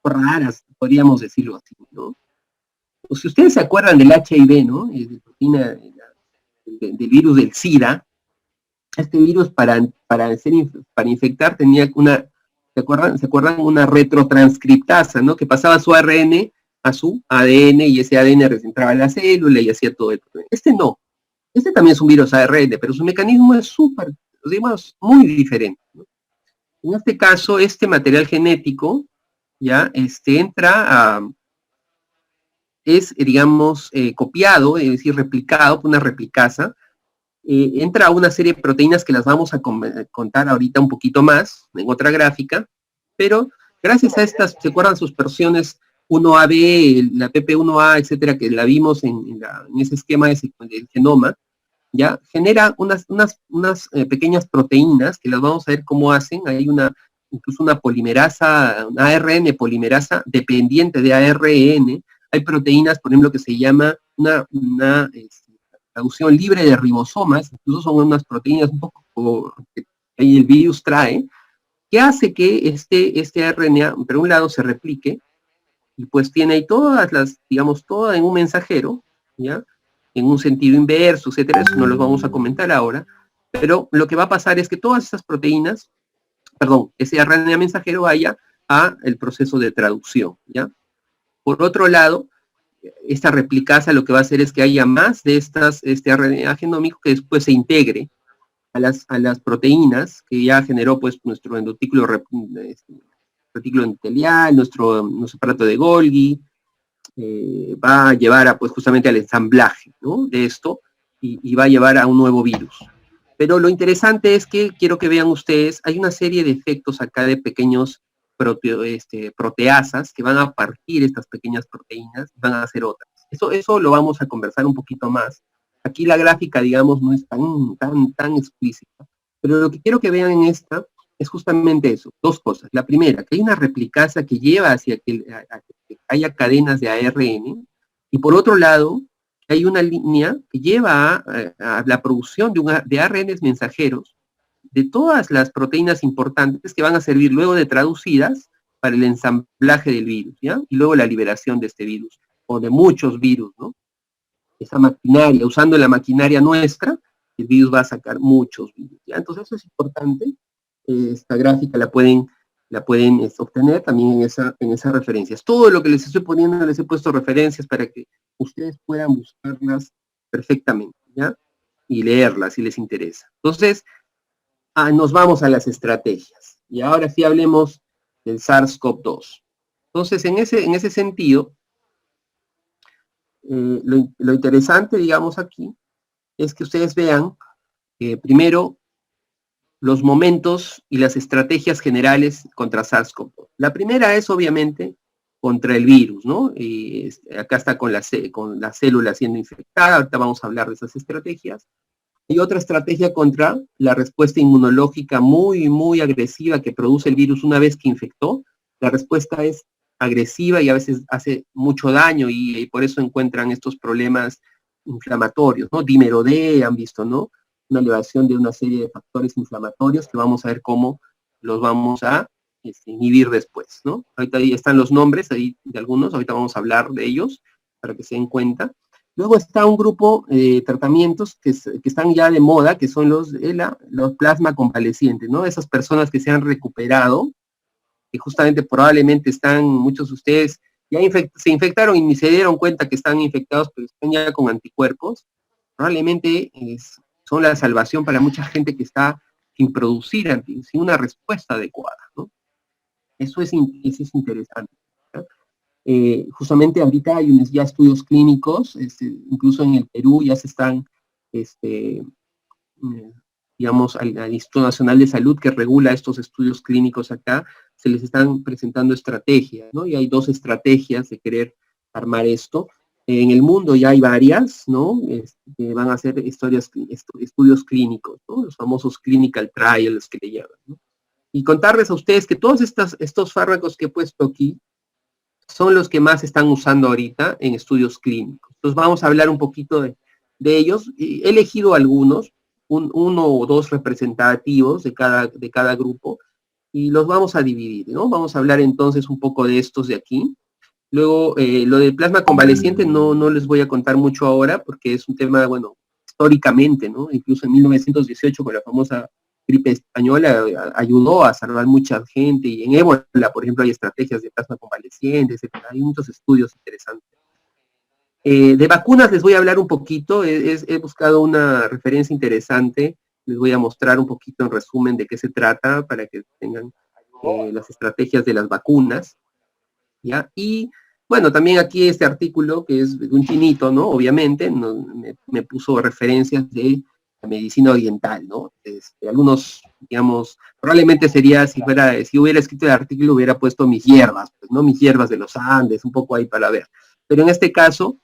raras, podríamos decirlo así, ¿no? O si ustedes se acuerdan del HIV, ¿no? De proteína del virus del SIDA, este virus para infectar tenía ¿se acuerdan? Una retrotranscriptasa, ¿no? Que pasaba su ARN a su ADN y ese ADN recentraba en la célula y hacía todo el problema. Este no. Este también es un virus ARN, pero su mecanismo es digamos, muy diferente, ¿no? En este caso, este material genético, ya, entra es, digamos, copiado, es decir, replicado por una replicasa, entra a una serie de proteínas que las vamos a contar ahorita un poquito más, en otra gráfica, pero gracias a estas, ¿se acuerdan sus versiones 1AB, la PP1A, etcétera, que la vimos en ese esquema del genoma? ¿Ya? Genera unas pequeñas proteínas que las vamos a ver cómo hacen. Hay incluso una polimerasa, una ARN polimerasa dependiente de ARN. Hay proteínas, por ejemplo, que se llama una traducción libre de ribosomas, incluso son unas proteínas un poco que el virus trae, que hace que este RNA, por un lado, se replique, y pues tiene ahí todas digamos, todo en un mensajero, ¿ya? en un sentido inverso, etcétera, eso no los vamos a comentar ahora, pero lo que va a pasar es que todas esas proteínas, perdón, ese RNA mensajero vaya a el proceso de traducción, ¿ya? Por otro lado, esta replicasa lo que va a hacer es que haya más de este RNA genómico que después se integre a las proteínas que ya generó pues nuestro retículo endotelial, nuestro aparato de Golgi, va a llevar a, pues, justamente al ensamblaje, ¿no?, de esto, y va a llevar a un nuevo virus. Pero lo interesante es que quiero que vean ustedes, hay una serie de efectos acá de pequeños proteasas que van a partir estas pequeñas proteínas, van a hacer otras. Eso lo vamos a conversar un poquito más. Aquí la gráfica, digamos, no es tan explícita, pero lo que quiero que vean en esta es justamente eso, dos cosas. La primera, que hay una replicasa que lleva hacia que haya cadenas de ARN, y por otro lado, hay una línea que lleva a la producción de ARNs mensajeros de todas las proteínas importantes que van a servir luego de traducidas para el ensamblaje del virus, ¿ya? Y luego la liberación de este virus, o de muchos virus, ¿no? Esa maquinaria, usando la maquinaria nuestra, el virus va a sacar muchos virus, ¿ya? Entonces eso es importante. Esta gráfica la pueden obtener también en esas referencias. Todo lo que les estoy poniendo, les he puesto referencias para que ustedes puedan buscarlas perfectamente, ¿ya? Y leerlas si les interesa. Entonces, nos vamos a las estrategias. Y ahora sí hablemos del SARS-CoV-2. Entonces, en ese sentido, lo interesante, digamos, aquí, es que ustedes vean, primero, los momentos y las estrategias generales contra SARS-CoV-2. La primera es, obviamente, contra el virus, ¿no? Y acá está con la célula siendo infectada, ahorita vamos a hablar de esas estrategias. Y otra estrategia contra la respuesta inmunológica muy, muy agresiva que produce el virus una vez que infectó. La respuesta es agresiva y a veces hace mucho daño y por eso encuentran estos problemas inflamatorios, ¿no? Dímero D, han visto, ¿no? Una elevación de una serie de factores inflamatorios que vamos a ver cómo los vamos a inhibir después, ¿no? Ahorita ahí están los nombres ahí de algunos, ahorita vamos a hablar de ellos para que se den cuenta. Luego está un grupo de tratamientos que están ya de moda, que son los plasma convalecientes, ¿no? Esas personas que se han recuperado, que justamente probablemente muchos de ustedes ya se infectaron y ni se dieron cuenta que están infectados, pero están ya con anticuerpos. Probablemente son la salvación para mucha gente que está sin producir, sin una respuesta adecuada, ¿no? Eso es interesante, ¿no? Justamente ahorita hay ya estudios clínicos, incluso en el Perú ya se están, digamos, al Instituto Nacional de Salud que regula estos estudios clínicos acá, se les están presentando estrategias, ¿no? Y hay dos estrategias de querer armar esto. En el mundo ya hay varias, ¿no? Que van a hacer estudios clínicos, ¿no? Los famosos clinical trials que le llaman, ¿no? Y contarles a ustedes que todos estos fármacos que he puesto aquí son los que más se están usando ahorita en estudios clínicos. Entonces vamos a hablar un poquito de ellos. He elegido algunos, uno o dos representativos de cada grupo, y los vamos a dividir, ¿no? Vamos a hablar entonces un poco de estos de aquí. Luego, lo del plasma convaleciente no les voy a contar mucho ahora, porque es un tema, bueno, históricamente, ¿no? Incluso en 1918, con la famosa gripe española, ayudó a salvar mucha gente, y en ébola, por ejemplo, hay estrategias de plasma convaleciente, etc. Hay muchos estudios interesantes. De vacunas les voy a hablar un poquito, he buscado una referencia interesante, les voy a mostrar un poquito en resumen de qué se trata, para que tengan las estrategias de las vacunas, ¿ya? Y bueno, también aquí este artículo, que es de un chinito, ¿no? Obviamente, me puso referencias de la medicina oriental, ¿no? Algunos, digamos, probablemente sería, si hubiera escrito el artículo, hubiera puesto mis hierbas, pues, ¿no? Mis hierbas de los Andes, un poco ahí para ver. Pero en este caso,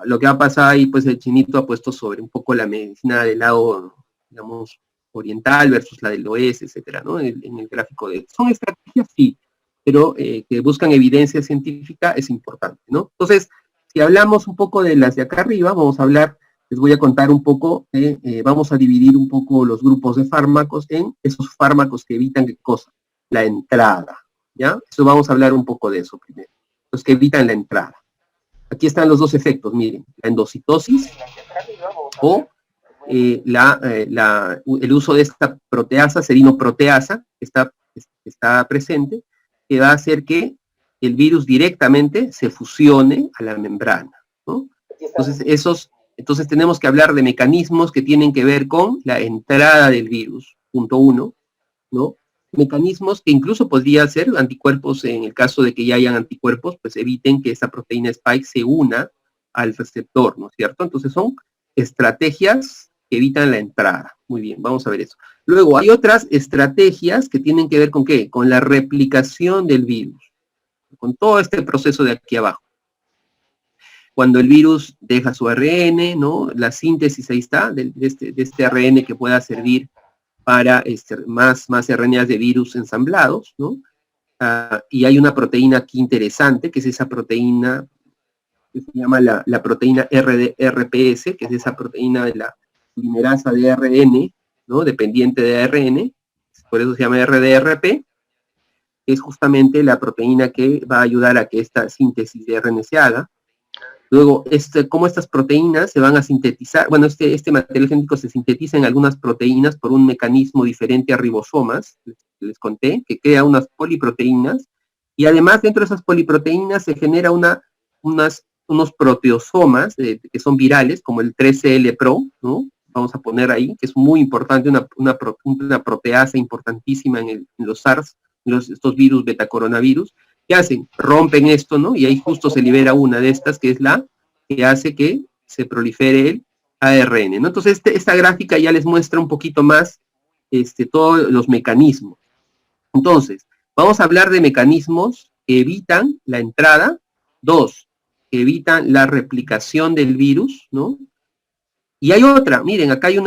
lo que ha pasado ahí, pues el chinito ha puesto sobre un poco la medicina del lado, digamos, oriental versus la del oeste, etcétera, ¿no? En el gráfico son estrategias, sí, pero que buscan evidencia científica es importante, ¿no? Entonces, si hablamos un poco de las de acá arriba, les voy a contar un poco, vamos a dividir un poco los grupos de fármacos en esos fármacos que evitan, ¿qué cosa? La entrada, ¿ya? Eso vamos a hablar un poco de eso primero, los que evitan la entrada. aquí están los dos efectos, miren, la endocitosis o el uso de esta proteasa, serinoproteasa, que está presente, que va a hacer que el virus directamente se fusione a la membrana, ¿no? Entonces tenemos que hablar de mecanismos que tienen que ver con la entrada del virus, punto uno, ¿no? Mecanismos que incluso podría ser anticuerpos, en el caso de que ya hayan anticuerpos, pues eviten que esa proteína Spike se una al receptor, ¿no es cierto? Entonces son estrategias que evitan la entrada. Muy bien, vamos a ver eso. Luego, hay otras estrategias que tienen que ver con ¿qué? Con la replicación del virus, con todo este proceso de aquí abajo. Cuando el virus deja su ARN, ¿no? La síntesis, ahí está, de este ARN que pueda servir para más RNAs de virus ensamblados, ¿no? Y hay una proteína aquí interesante, que es esa proteína que se llama la proteína RPS, que es esa proteína de la polimerasa de ARN, ¿no? Dependiente de ARN, por eso se llama RDRP, que es justamente la proteína que va a ayudar a que esta síntesis de ARN se haga. Luego, cómo estas proteínas se van a sintetizar, bueno, este material genético se sintetiza en algunas proteínas por un mecanismo diferente a ribosomas, les conté, que crea unas poliproteínas, y además dentro de esas poliproteínas se genera unos proteosomas que son virales, como el 3CL-Pro, ¿no? Vamos a poner ahí, que es muy importante, una proteasa importantísima en los SARS, estos virus betacoronavirus. ¿Qué hacen? Rompen esto, ¿no? Y ahí justo se libera una de estas, que es la que hace que se prolifere el ARN, ¿no? Entonces, esta gráfica ya les muestra un poquito más todos los mecanismos. Entonces, vamos a hablar de mecanismos que evitan la entrada. 2, que evitan la replicación del virus, ¿no? Y hay otra, miren, acá hay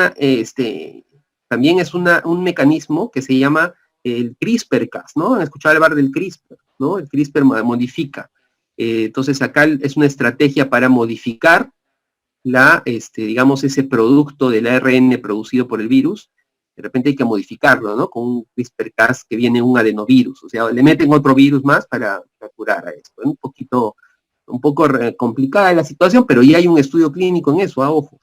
también es un mecanismo que se llama el CRISPR-Cas, ¿no? Han escuchado hablar del CRISPR, ¿no? El CRISPR modifica. Entonces acá es una estrategia para modificar digamos, ese producto del ARN producido por el virus. De repente hay que modificarlo, ¿no? Con un CRISPR-Cas que viene un adenovirus, o sea, le meten otro virus más para curar a esto. Un poco complicada la situación, pero ya hay un estudio clínico en eso, ojo.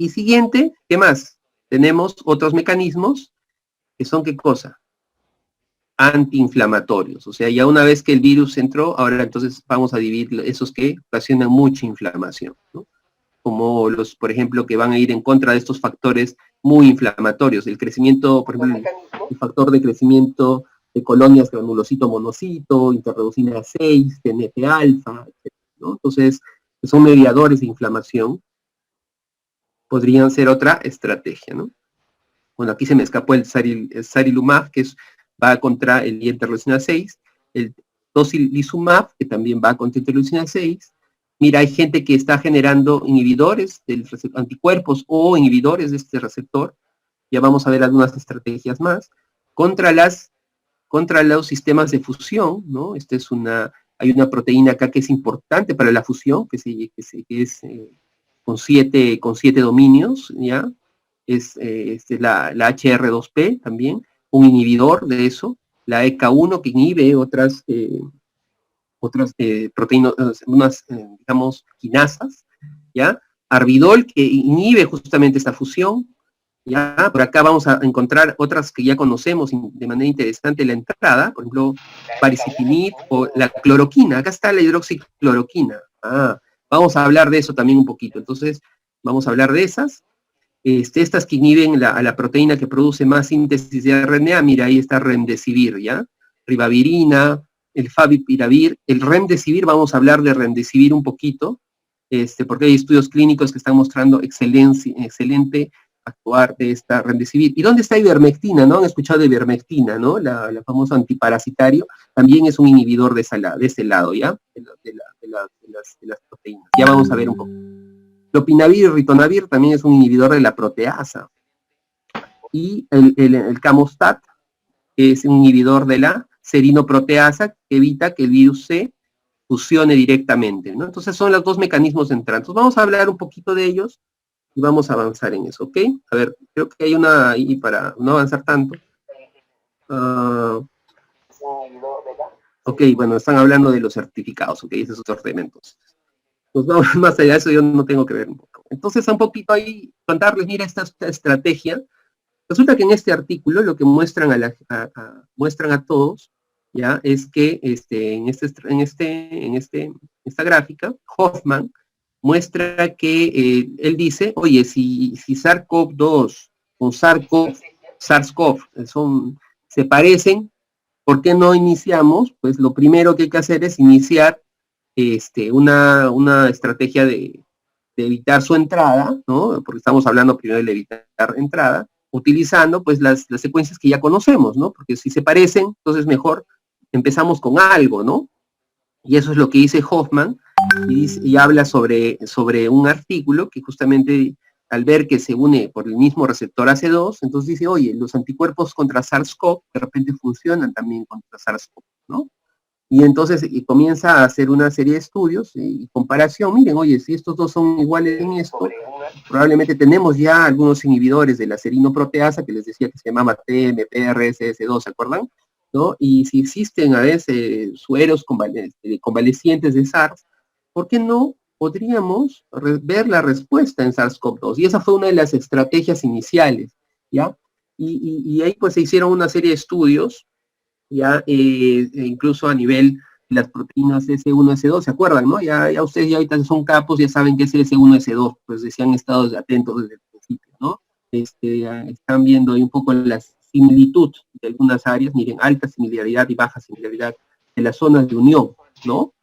Y siguiente, ¿qué más? Tenemos otros mecanismos que son, ¿qué cosa? Antiinflamatorios. O sea, ya una vez que el virus entró, ahora entonces vamos a dividir esos que ocasionan mucha inflamación, ¿no? Como por ejemplo, que van a ir en contra de estos factores muy inflamatorios. El crecimiento, por ejemplo, el factor de crecimiento de colonias granulocito monocito, interleucina 6, TNF-alfa, etc., ¿no? Entonces, son mediadores de inflamación. Podrían ser otra estrategia, ¿no? Bueno, aquí se me escapó el sarilumab, que va contra el interleucina 6, el tocilizumab, que también va contra interleucina 6. Mira, hay gente que está generando inhibidores del anticuerpos o inhibidores de este receptor. Ya vamos a ver algunas estrategias más. Contra los sistemas de fusión, ¿no? Hay una proteína acá que es importante para la fusión, que es con siete dominios, ¿ya? Es la HR2P también, un inhibidor de eso, la EK1 que inhibe otras proteínas, digamos, quinasas, ¿ya? Arbidol que inhibe justamente esta fusión, ¿ya? Por acá vamos a encontrar otras que ya conocemos de manera interesante la entrada, por ejemplo, baricitinib o la cloroquina. Acá está la hidroxicloroquina. Vamos a hablar de eso también un poquito. Entonces, vamos a hablar de esas. Estas que inhiben a la proteína que produce más síntesis de RNA, mira, ahí está remdesivir, ¿ya? Ribavirina, el favipiravir, el remdesivir, vamos a hablar de remdesivir un poquito, porque hay estudios clínicos que están mostrando excelente actuar de esta remdesivir. ¿Y dónde está ivermectina? ¿No? Han escuchado de ivermectina, ¿no? La famosa antiparasitario, también es un inhibidor de ese lado, ¿ya? De las proteínas. Ya vamos a ver un poco. Lopinavir y ritonavir también es un inhibidor de la proteasa. Y el Camostat es un inhibidor de la serinoproteasa que evita que el virus se fusione directamente, ¿no? Entonces son los dos mecanismos de entrada. Entonces vamos a hablar un poquito de ellos y vamos a avanzar en eso, ¿ok? A ver, creo que hay una ahí para no avanzar tanto. Ok, bueno, están hablando de los certificados, ok, ese es otro tema entonces. Pues vamos más allá de eso, yo no tengo que ver. Entonces, un poquito ahí, contarles, mira, esta estrategia. Resulta que en este artículo lo que muestran muestran a todos, ya, es que esta gráfica, Hoffman muestra que él dice, oye, si SARS-CoV-2 con SARS-CoV se parecen, ¿por qué no iniciamos? Pues lo primero que hay que hacer es iniciar una estrategia de evitar su entrada, ¿no? Porque estamos hablando primero de evitar entrada, utilizando pues las secuencias que ya conocemos, ¿no? Porque si se parecen, entonces mejor empezamos con algo, ¿no? Y eso es lo que dice Hoffman, y habla sobre un artículo que justamente al ver que se une por el mismo receptor AC2, entonces dice, oye, los anticuerpos contra SARS-CoV de repente funcionan también contra SARS-CoV, ¿no? Y entonces comienza a hacer una serie de estudios y comparación. Miren, oye, si estos dos son iguales en esto, probablemente tenemos ya algunos inhibidores de la serinoproteasa, que les decía que se llamaba TMPRSS2, ¿se acuerdan? ¿No? Y si existen a veces sueros convalecientes de SARS, ¿por qué no podríamos ver la respuesta en SARS-CoV-2? Y esa fue una de las estrategias iniciales, ¿ya? Y ahí pues se hicieron una serie de estudios, ya incluso a nivel de las proteínas S1, S2, ¿se acuerdan, no? Ya ustedes ya ahorita son capos, ya saben que es el S1, S2, pues decían estado atentos desde el principio, ¿no? Están viendo ahí un poco la similitud de algunas áreas, miren, alta similaridad y baja similaridad de las zonas de unión, ¿no?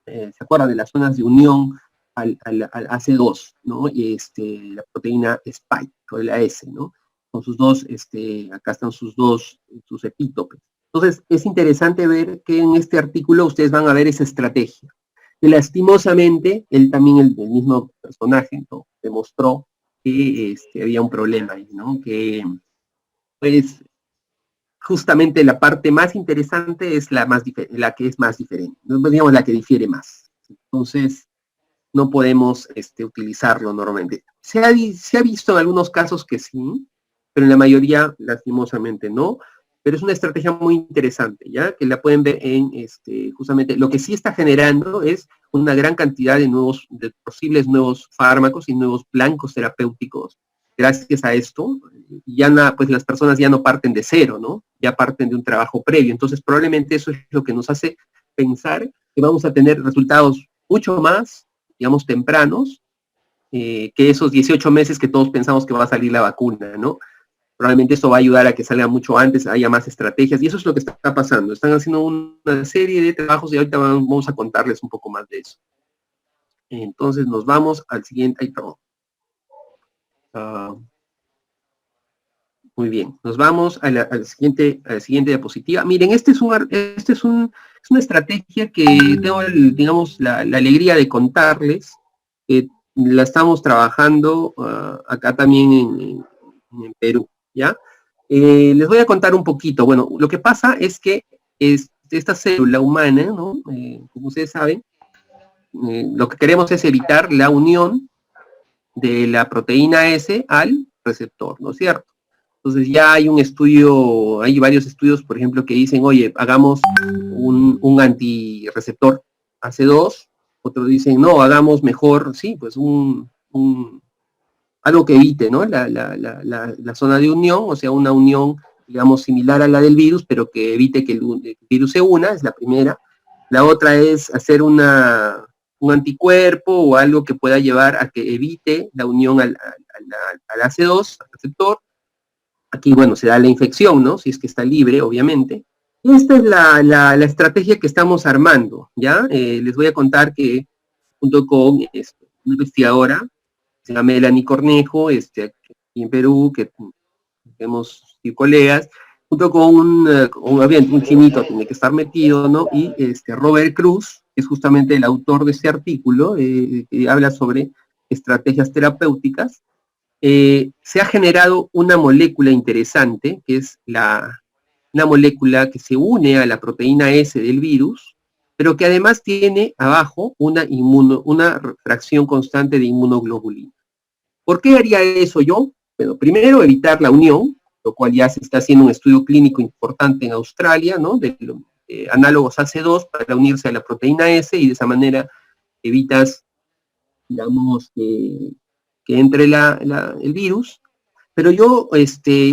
¿Se acuerdan de las zonas de unión al AC2, ¿no? Y la proteína Spike, o de la S, ¿no? Con sus dos, acá están sus epítopes. Entonces, es interesante ver que en este artículo ustedes van a ver esa estrategia. Y lastimosamente, él también, el mismo personaje, ¿no?, demostró que había un problema ahí, ¿no? Que, pues, justamente la parte más interesante es la que es más diferente, digamos, la que difiere más. Entonces, no podemos utilizarlo normalmente. Se ha visto en algunos casos que sí, pero en la mayoría, lastimosamente, no. Pero es una estrategia muy interesante, ¿ya? Que la pueden ver en, justamente, lo que sí está generando es una gran cantidad de posibles nuevos fármacos y nuevos blancos terapéuticos. Gracias a esto, pues las personas ya no parten de cero, ¿no? Ya parten de un trabajo previo. Entonces, probablemente eso es lo que nos hace pensar que vamos a tener resultados mucho más, digamos, tempranos, que esos 18 meses que todos pensamos que va a salir la vacuna, ¿no? Probablemente eso va a ayudar a que salga mucho antes, haya más estrategias, y eso es lo que está pasando. Están haciendo una serie de trabajos y ahorita vamos a contarles un poco más de eso. Entonces nos vamos al siguiente, muy bien, nos vamos a la siguiente diapositiva. Miren, es una estrategia que tengo, digamos, la alegría de contarles, que la estamos trabajando acá también en Perú, ¿ya? Les voy a contar un poquito. Bueno, lo que pasa es que esta célula humana, ¿no? Como ustedes saben, lo que queremos es evitar la unión de la proteína S al receptor, ¿no es cierto? Entonces ya hay varios estudios, por ejemplo, que dicen, oye, hagamos un antirreceptor AC2, otros dicen, no, hagamos mejor, sí, pues algo que evite, ¿no? La zona de unión, o sea, una unión, digamos, similar a la del virus, pero que evite que el virus se una, es la primera. La otra es hacer un anticuerpo o algo que pueda llevar a que evite la unión al AC2, al receptor. Aquí, bueno, se da la infección, ¿no? Si es que está libre, obviamente. Y esta es la estrategia que estamos armando, ¿ya? Les voy a contar que junto con una investigadora, se llama Melanie Cornejo, aquí en Perú, que tenemos colegas, junto con obviamente un chinito tiene que estar metido, ¿no? Y Robert Cruz, que es justamente el autor de este artículo, que habla sobre estrategias terapéuticas. Se ha generado una molécula interesante, que es una molécula que se une a la proteína S del virus, pero que además tiene abajo una fracción constante de inmunoglobulina. ¿Por qué haría eso yo? Bueno, primero evitar la unión, lo cual ya se está haciendo un estudio clínico importante en Australia, ¿no? De análogos AC2 para unirse a la proteína S, y de esa manera evitas digamos, que entre el virus. Pero yo,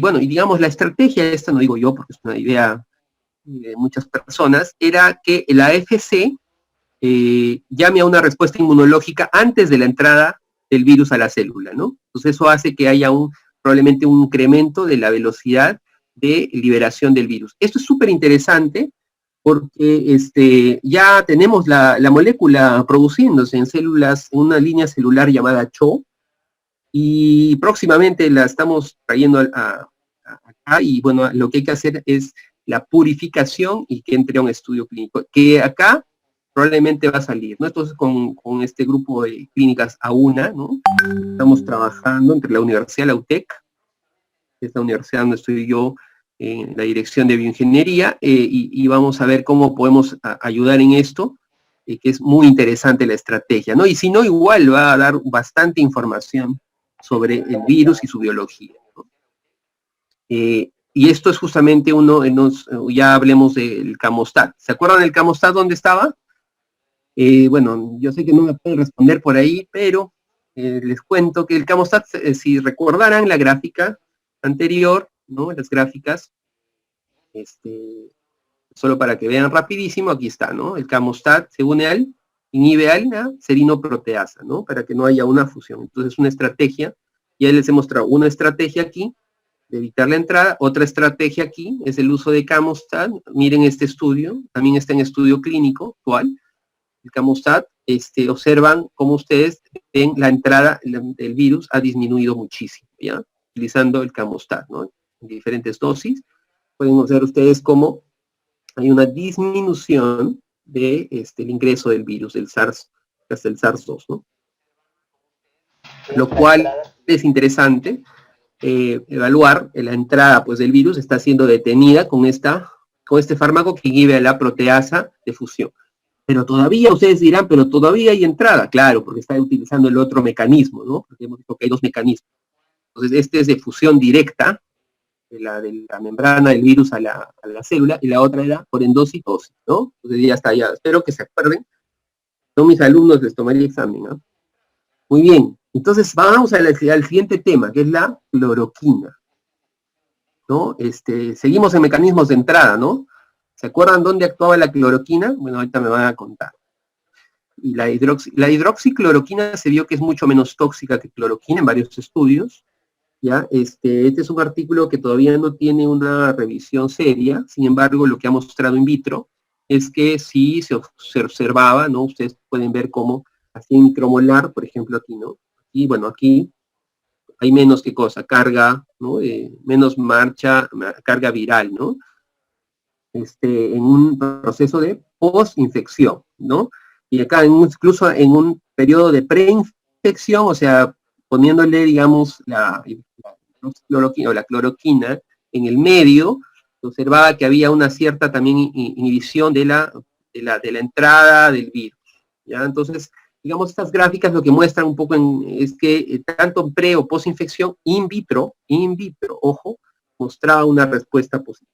bueno, y digamos, la estrategia esta, no digo yo porque es una idea de muchas personas, era que la AFC llame a una respuesta inmunológica antes de la entrada del virus a la célula, ¿no? Entonces eso hace que haya probablemente un incremento de la velocidad de liberación del virus. Esto es súper interesante porque ya tenemos la molécula produciéndose en células, en una línea celular llamada CHO, y próximamente la estamos trayendo acá, y bueno, lo que hay que hacer es la purificación y que entre a un estudio clínico, que acá probablemente va a salir, ¿no? Entonces con este grupo de clínicas AUNA, ¿no? Estamos trabajando entre la Universidad, la UTEC, esta universidad donde estoy yo, en la dirección de bioingeniería, y vamos a ver cómo podemos ayudar en esto, que es muy interesante la estrategia, ¿no? Y si no, igual va a dar bastante información sobre el virus y su biología, ¿no? Y esto es justamente ya hablemos del camostat. ¿Se acuerdan del camostat dónde estaba? Bueno, yo sé que no me pueden responder por ahí, pero les cuento que el camostat, si recordaran la gráfica anterior, ¿no? Las gráficas, solo para que vean rapidísimo, aquí está, ¿no? El camostat se une inhibe la serinoproteasa, ¿no? Para que no haya una fusión. Entonces, una estrategia, ya les he mostrado una estrategia aquí, de evitar la entrada. Otra estrategia aquí es el uso de camostat. Miren este estudio, también está en estudio clínico actual. El camostat, observan cómo ustedes ven la entrada del virus ha disminuido muchísimo, ¿ya? Utilizando el camostat, ¿no? En diferentes dosis. Pueden observar ustedes cómo hay una disminución de el ingreso del virus, del SARS, hasta el SARS-2, ¿no? Lo cual es interesante evaluar la entrada, pues, del virus está siendo detenida con este fármaco que inhibe a la proteasa de fusión. Pero todavía, ustedes dirán, pero todavía hay entrada, claro, porque está utilizando el otro mecanismo, ¿no? Porque hemos visto que hay dos mecanismos. Entonces, este es de fusión directa, de la membrana del virus a la célula, y la otra era por endocitosis, ¿no? Entonces ya está, ya. Espero que se acuerden. Son mis alumnos, les tomaré el examen, ¿no? Muy bien. Entonces vamos al siguiente tema, que es la cloroquina, ¿no? Seguimos en mecanismos de entrada, ¿no? ¿Se acuerdan dónde actuaba la cloroquina? Bueno, ahorita me van a contar. Y la hidroxicloroquina se vio que es mucho menos tóxica que cloroquina en varios estudios. ¿Ya? Este es un artículo que todavía no tiene una revisión seria, sin embargo, lo que ha mostrado in vitro es que sí se observaba, ¿no? Ustedes pueden ver cómo, así en micromolar, por ejemplo, aquí, ¿no? Y bueno, aquí hay menos que cosa, carga, ¿no? Menos carga viral, ¿no? En un proceso de post-infección, ¿no? Y acá incluso en un periodo de preinfección, o sea, poniéndole, digamos, la cloroquina o la cloroquina en el medio, se observaba que había una cierta también inhibición de la entrada del virus, ¿ya? Entonces, digamos, estas gráficas lo que muestran un poco es que tanto en pre o post-infección, in vitro, ojo, mostraba una respuesta positiva.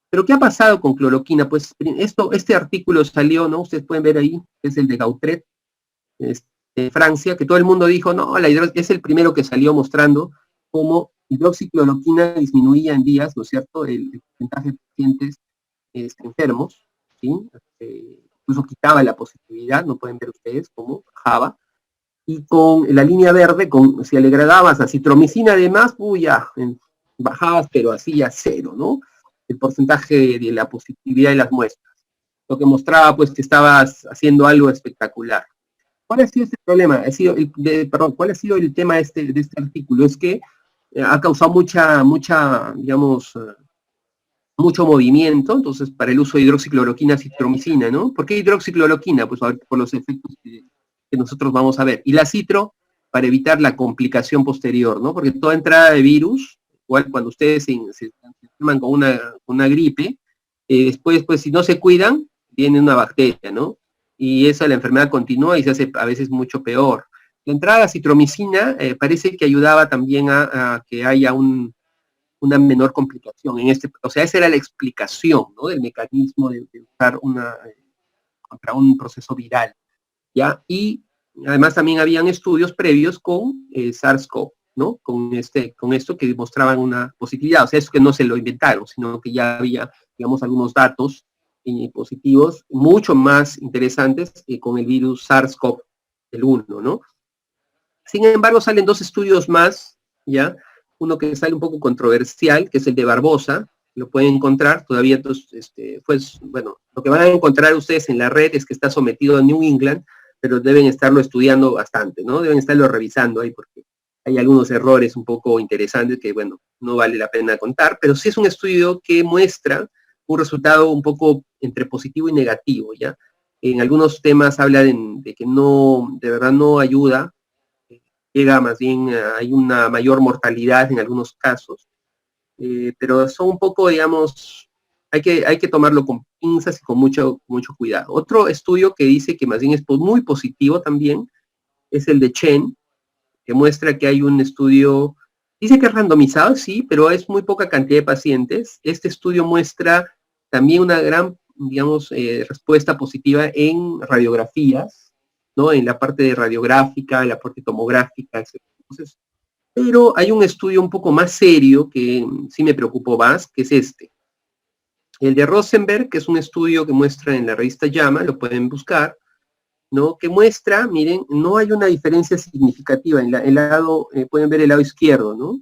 Pero ¿qué ha pasado con cloroquina? Pues este artículo salió, ¿no? Ustedes pueden ver ahí, es el de Gautret, de Francia, que todo el mundo dijo, no, es el primero que salió mostrando cómo hidroxicloroquina disminuía en días, ¿no es cierto?, el porcentaje de pacientes enfermos, ¿sí? Incluso quitaba la positividad, no pueden ver ustedes cómo bajaba. Y con la línea verde, si le agregabas acitromicina además, ya, bajabas, pero así a cero, ¿no? El porcentaje de la positividad de las muestras. Lo que mostraba, pues, que estabas haciendo algo espectacular. ¿Cuál ha sido este problema? ¿Cuál ha sido el tema de este artículo? Es que ha causado digamos, mucho movimiento, entonces, para el uso de hidroxicloroquina, citromicina, ¿no? ¿Por qué hidroxicloroquina? Pues por los efectos que nosotros vamos a ver. Y la citro, para evitar la complicación posterior, ¿no? Porque toda entrada de virus, igual cuando ustedes se enferman con una gripe, después, pues, si no se cuidan, viene una bacteria, ¿no? Y la enfermedad continúa y se hace a veces mucho peor. La entrada de citromicina parece que ayudaba también a que haya una menor complicación. O sea, esa era la explicación, ¿no? Del mecanismo de usar contra un proceso viral, ¿ya? Y además también habían estudios previos con SARS-CoV, ¿no? Con esto que demostraban una positividad, o sea, es que no se lo inventaron, sino que ya había, digamos, algunos datos positivos mucho más interesantes con el virus SARS-CoV, el 1, ¿no? Sin embargo, salen 2 estudios más, ¿ya? Uno que sale un poco controversial, que es el de Barbosa, lo pueden encontrar, todavía, entonces, pues, bueno, lo que van a encontrar ustedes en la red es que está sometido a New England, pero deben estarlo estudiando bastante, ¿no? Deben estarlo revisando ahí, porque hay algunos errores un poco interesantes que, bueno, no vale la pena contar, pero sí es un estudio que muestra un resultado un poco entre positivo y negativo, ¿ya? En algunos temas habla de que no, de verdad no ayuda, llega más bien, hay una mayor mortalidad en algunos casos, pero son un poco, digamos, hay que tomarlo con pinzas y con mucho cuidado. Otro estudio que dice que más bien es muy positivo también es el de Chen, que muestra que hay un estudio, dice que es randomizado, sí, pero es muy poca cantidad de pacientes. Este estudio muestra también una gran, digamos, respuesta positiva en radiografías, ¿no? En la parte de radiográfica, en la parte tomográfica, etc. Entonces, pero hay un estudio un poco más serio que sí me preocupó más, que es este. El de Rosenberg, que es un estudio que muestra en la revista JAMA, lo pueden buscar, ¿no? Que muestra, miren, no hay una diferencia significativa. En el lado, pueden ver el lado izquierdo, ¿no?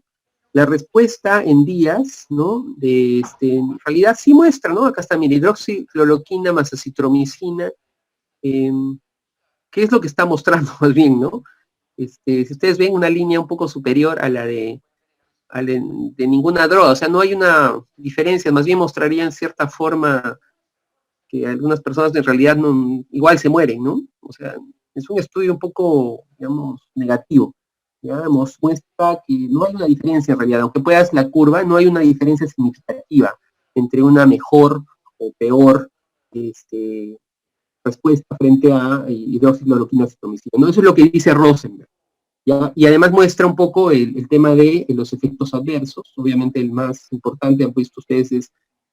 La respuesta en días, ¿no? En realidad sí muestra, ¿no? Acá está, mira, hidroxicloroquina más acitromicina. ¿Qué es lo que está mostrando más bien, no? Si ustedes ven una línea un poco superior a la de ninguna droga, o sea, no hay una diferencia, más bien mostraría en cierta forma que algunas personas en realidad no, igual se mueren, ¿no? O sea, es un estudio un poco, digamos, negativo. Ya muestra que no hay una diferencia en realidad, aunque puedas la curva, no hay una diferencia significativa entre una mejor o peor respuesta frente a hidroxicloroquina acitromicina, ¿no? Eso es lo que dice Rosenberg. ¿Ya? Y además muestra un poco el tema de los efectos adversos. Obviamente el más importante, han visto ustedes, es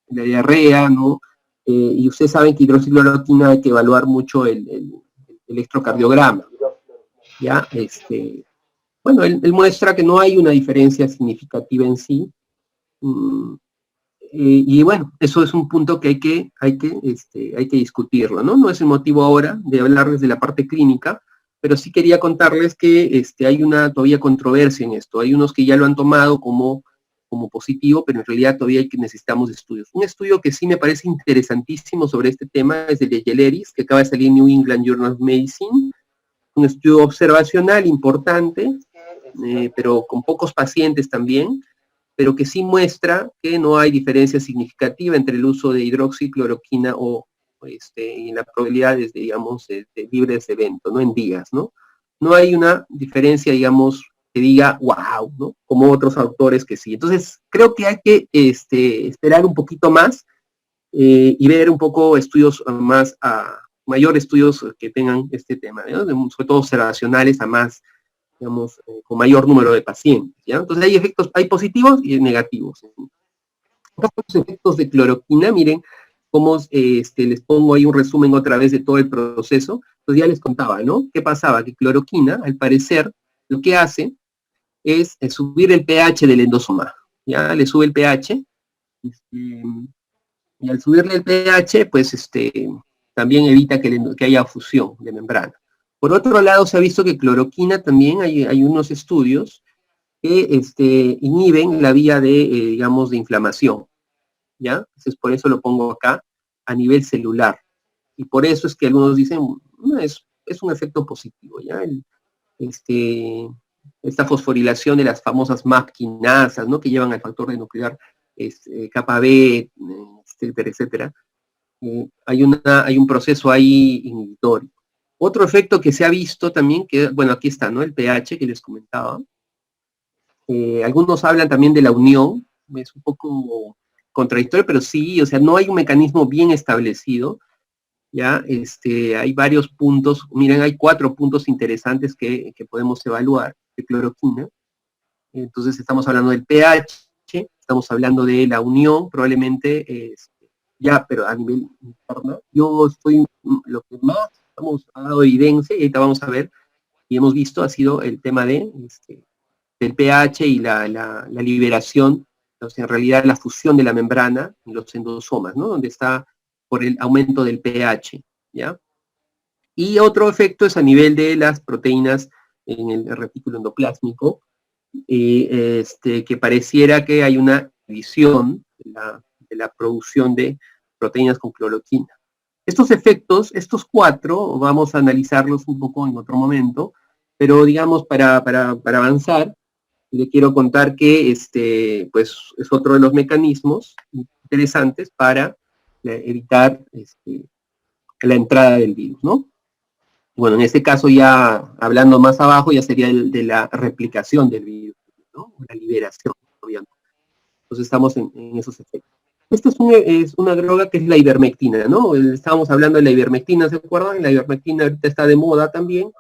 la diarrea, ¿no? Y ustedes saben que hidroxicloroquina hay que evaluar mucho el electrocardiograma. ¿Ya? Bueno, él muestra que no hay una diferencia significativa en sí. Y bueno, eso es un punto que hay que discutirlo, ¿no? No es el motivo ahora de hablarles de la parte clínica, pero sí quería contarles que hay una todavía controversia en esto. Hay unos que ya lo han tomado como positivo, pero en realidad todavía necesitamos estudios. Un estudio que sí me parece interesantísimo sobre este tema es el de Yeleris, que acaba de salir en New England Journal of Medicine, un estudio observacional importante, pero con pocos pacientes también, pero que sí muestra que no hay diferencia significativa entre el uso de hidroxicloroquina y la probabilidad, digamos, libres de evento, ¿no? En días, ¿no? No hay una diferencia, digamos, que diga, wow, ¿no? Como otros autores que sí. Entonces, creo que hay que esperar un poquito más y ver un poco estudios más, mayor estudios que tengan este tema, ¿no? Sobre todo observacionales a más, digamos, con mayor número de pacientes, ¿ya? Entonces hay efectos, hay positivos y negativos. Los efectos de cloroquina, miren cómo les pongo ahí un resumen otra vez de todo el proceso. Entonces ya les contaba, ¿no? ¿Qué pasaba? Que cloroquina, al parecer, lo que hace es subir el pH del endosoma, ¿ya? Le sube el pH, y al subirle el pH, pues también evita que haya fusión de membrana. Por otro lado, se ha visto que cloroquina también, hay unos estudios que inhiben la vía digamos, de inflamación, ¿ya? Entonces, por eso lo pongo acá, a nivel celular. Y por eso es que algunos dicen, no, es un efecto positivo, ¿ya? Esta fosforilación de las famosas MAP quinasas, ¿no? Que llevan al factor de nuclear kappa B, etcétera, etcétera. Hay un proceso ahí inhibitorio. Otro efecto que se ha visto también, que, bueno, aquí está, ¿no? El pH que les comentaba. Algunos hablan también de la unión, es un poco contradictorio, pero sí, o sea, no hay un mecanismo bien establecido, ¿ya? Hay varios puntos, miren, hay 4 puntos interesantes que podemos evaluar de cloroquina. Entonces estamos hablando del pH, estamos hablando de la unión, probablemente, ya, pero a nivel interno, yo estoy, lo que más ha dado evidencia, y ahorita vamos a ver, y hemos visto, ha sido el tema del pH y la liberación, entonces en realidad la fusión de la membrana en los endosomas, ¿no? Donde está por el aumento del pH, ¿ya? Y otro efecto es a nivel de las proteínas en el retículo endoplásmico, que pareciera que hay una división de la producción de proteínas con cloroquina. Estos efectos, estos 4, vamos a analizarlos un poco en otro momento, pero digamos para avanzar, le quiero contar que pues es otro de los mecanismos interesantes para evitar la entrada del virus, ¿no? Bueno, en este caso ya hablando más abajo ya sería el de la replicación del virus, ¿no? La liberación, obviamente. Entonces estamos en esos efectos. Esta es una droga que es la ivermectina, ¿no? Estábamos hablando de la ivermectina, ¿se acuerdan? La ivermectina ahorita está de moda también,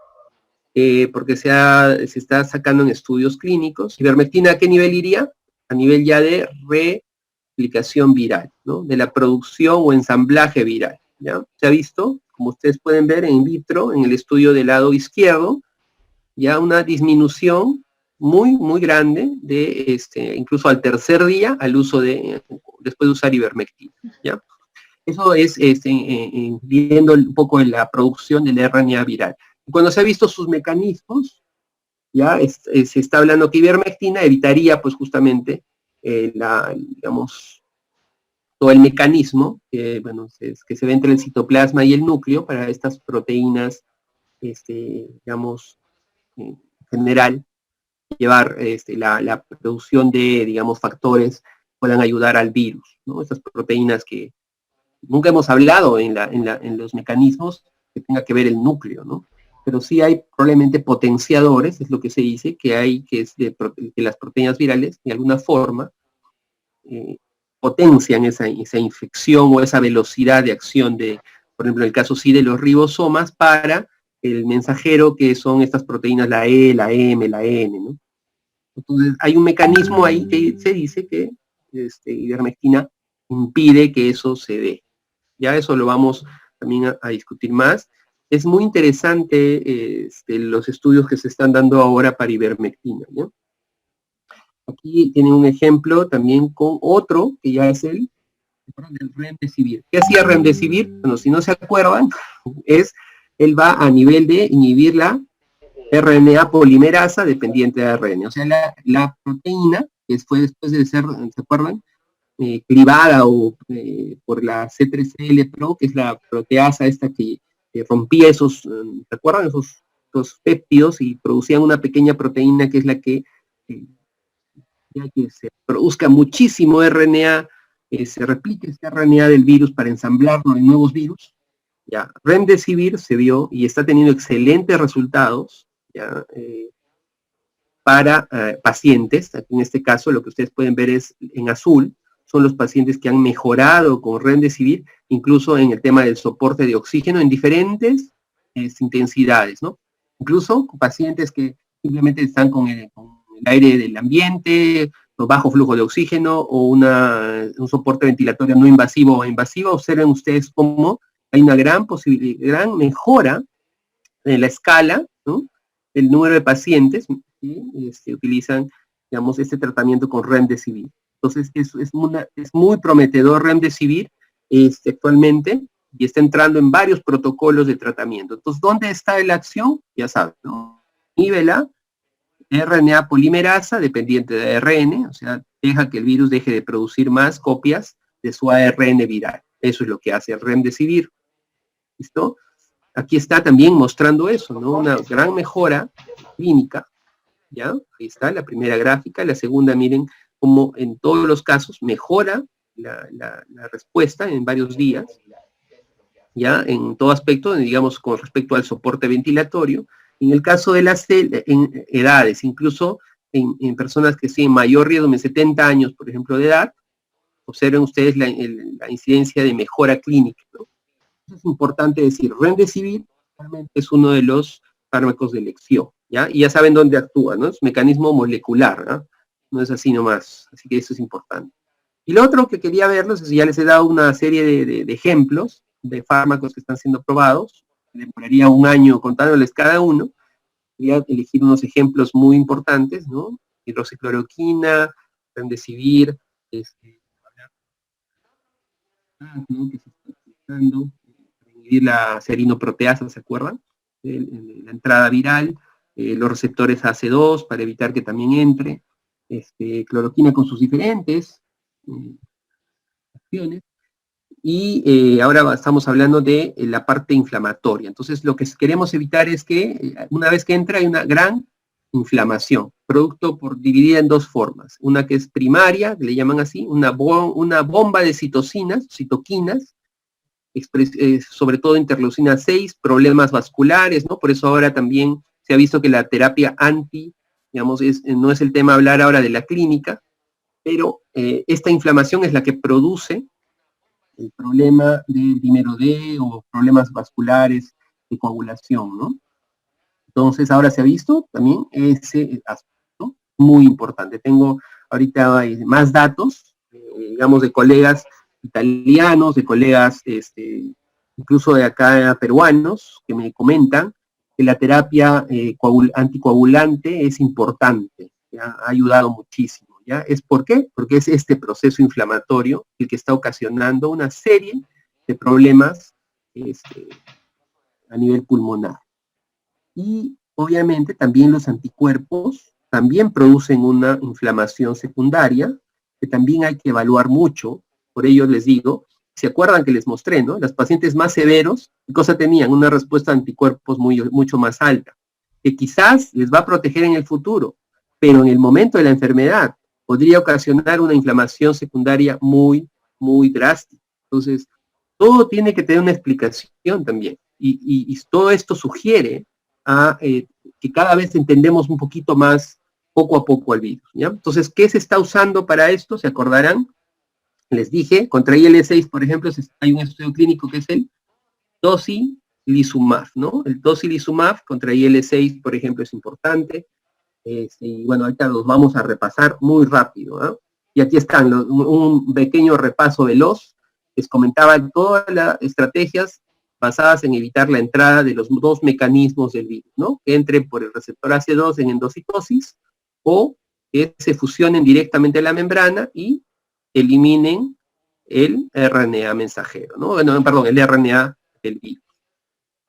porque se está sacando en estudios clínicos. ¿Ivermectina a qué nivel iría? A nivel ya de replicación viral, ¿no? De la producción o ensamblaje viral, ¿ya? Se ha visto, como ustedes pueden ver en vitro, en el estudio del lado izquierdo, ya una disminución muy grande de incluso al tercer día al uso después de usar ivermectina, ¿ya? Eso es viendo un poco en la producción del RNA viral. Cuando se ha visto sus mecanismos, ya se está hablando que ivermectina evitaría pues justamente digamos, todo el mecanismo bueno, que se ve entre el citoplasma y el núcleo para estas proteínas, digamos, en general, llevar la producción de, digamos, factores que puedan ayudar al virus, ¿no? Estas proteínas que nunca hemos hablado en los mecanismos que tenga que ver el núcleo, ¿no? Pero sí hay probablemente potenciadores, es lo que se dice, que las proteínas virales, de alguna forma, potencian esa infección o esa velocidad de acción por ejemplo, en el caso sí de los ribosomas, para el mensajero que son estas proteínas, la E, la M, la N, ¿no? Entonces, hay un mecanismo ahí que se dice que ivermectina impide que eso se dé. Ya eso lo vamos también a discutir más. Es muy interesante los estudios que se están dando ahora para ivermectina, ¿no? Aquí tienen un ejemplo también con otro, que ya es el remdesivir. ¿Qué hacía remdesivir? Bueno, si no se acuerdan, él va a nivel de inhibir la RNA polimerasa dependiente de ARN. O sea, la proteína, que fue después de ser, ¿se acuerdan? Clivada por la C3L-Pro, que es la proteasa esta que rompía esos, ¿se acuerdan? Esos péptidos y producían una pequeña proteína que es la que se produzca muchísimo RNA, se replique ese RNA del virus para ensamblarlo en nuevos virus. Ya, remdesivir se vio y está teniendo excelentes resultados, ya, para pacientes. Aquí en este caso lo que ustedes pueden ver es en azul, son los pacientes que han mejorado con remdesivir, incluso en el tema del soporte de oxígeno en diferentes intensidades, ¿no? Incluso pacientes que simplemente están con el aire del ambiente, bajo flujo de oxígeno o un soporte ventilatorio no invasivo o invasivo. Observen ustedes cómo hay una gran gran mejora en la escala, ¿no? El número de pacientes que utilizan, digamos, este tratamiento con remdesivir. Entonces, es muy prometedor remdesivir actualmente y está entrando en varios protocolos de tratamiento. Entonces, ¿dónde está la acción? Ya saben, ¿no? Nivela RNA polimerasa dependiente de ARN, o sea, deja que el virus deje de producir más copias de su ARN viral. Eso es lo que hace el remdesivir. ¿Listo? Aquí está también mostrando eso, ¿no? Una gran mejora clínica, ¿ya? Ahí está la primera gráfica. La segunda, miren cómo en todos los casos mejora la respuesta en varios días, ¿ya? En todo aspecto, digamos, con respecto al soporte ventilatorio. En el caso de las edades, incluso en personas que tienen mayor riesgo, de 70 años, por ejemplo, de edad, observen ustedes la incidencia de mejora clínica, ¿no? Es importante decir, remdesivir realmente es uno de los fármacos de elección, ¿ya? Y ya saben dónde actúa, ¿no? Es mecanismo molecular, ¿no? No es así nomás, así que eso es importante. Y lo otro que quería verlos es, ya les he dado una serie de ejemplos de fármacos que están siendo probados, demoraría un año contándoles cada uno, Voy a elegir unos ejemplos muy importantes, ¿no? Hidroxicloroquina, remdesivir, ¿no? Que se está utilizando, inhibir la serinoproteasa, ¿se acuerdan? La entrada viral, los receptores AC2 para evitar que también entre, cloroquina con sus diferentes acciones, y ahora estamos hablando de la parte inflamatoria. Entonces, lo que queremos evitar es que una vez que entra hay una gran inflamación, producto dividida en dos formas. Una que es primaria, que le llaman así, una bomba de citoquinas, sobre todo interleucina 6, problemas vasculares, ¿no? Por eso ahora también se ha visto que la terapia digamos, no es el tema hablar ahora de la clínica, pero esta inflamación es la que produce el problema del dímero D o problemas vasculares de coagulación, ¿no? Entonces ahora se ha visto también ese aspecto muy importante. Tengo ahorita más datos, digamos, de colegas italianos, de colegas incluso de acá peruanos, que me comentan que la terapia anticoagulante es importante, ¿ya? Ha ayudado muchísimo, ¿ya? ¿Por qué? Porque es este proceso inflamatorio el que está ocasionando una serie de problemas a nivel pulmonar. Y obviamente también los anticuerpos también producen una inflamación secundaria que también hay que evaluar mucho. Por ello les digo, ¿se acuerdan que les mostré, no? Los pacientes más severos, ¿qué cosa tenían? Una respuesta de anticuerpos mucho más alta, que quizás les va a proteger en el futuro, pero en el momento de la enfermedad podría ocasionar una inflamación secundaria muy, muy drástica. Entonces, todo tiene que tener una explicación también. Y todo esto sugiere que cada vez entendemos un poquito más poco a poco al virus, ¿ya? Entonces, ¿qué se está usando para esto? ¿Se acordarán? Les dije, contra IL-6, por ejemplo, hay un estudio clínico que es el tocilizumab, ¿no? El tocilizumab contra IL-6, por ejemplo, es importante. Y bueno, ahorita los vamos a repasar muy rápido, ¿no? Y aquí están, un pequeño repaso veloz. Les comentaba todas las estrategias basadas en evitar la entrada de los dos mecanismos del virus, ¿no? Que entren por el receptor AC2 en endocitosis o que se fusionen directamente a la membrana y eliminen el RNA mensajero, ¿no? Bueno, perdón, el RNA del virus,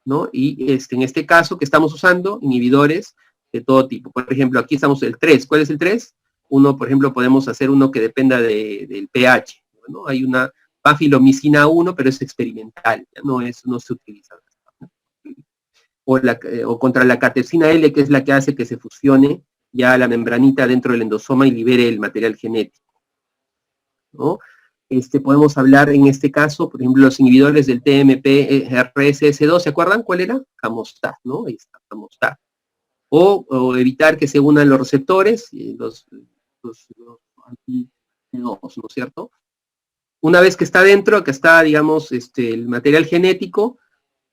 ¿no? Y en este caso que estamos usando inhibidores de todo tipo. Por ejemplo, aquí estamos el 3. ¿Cuál es el 3? Uno, por ejemplo, podemos hacer uno que dependa del pH, ¿no? Hay una bafilomicina 1, pero es experimental, no se utiliza. O contra la cateosina L, que es la que hace que se fusione ya la membranita dentro del endosoma y libere el material genético, ¿no? Podemos hablar en este caso, por ejemplo, los inhibidores del TMP-RSS2, ¿se acuerdan cuál era? Camostat, ¿no? Ahí está, Camostat. O evitar que se unan los receptores, los anti-2, ¿no es cierto? Una vez que está dentro, que está, digamos, el material genético,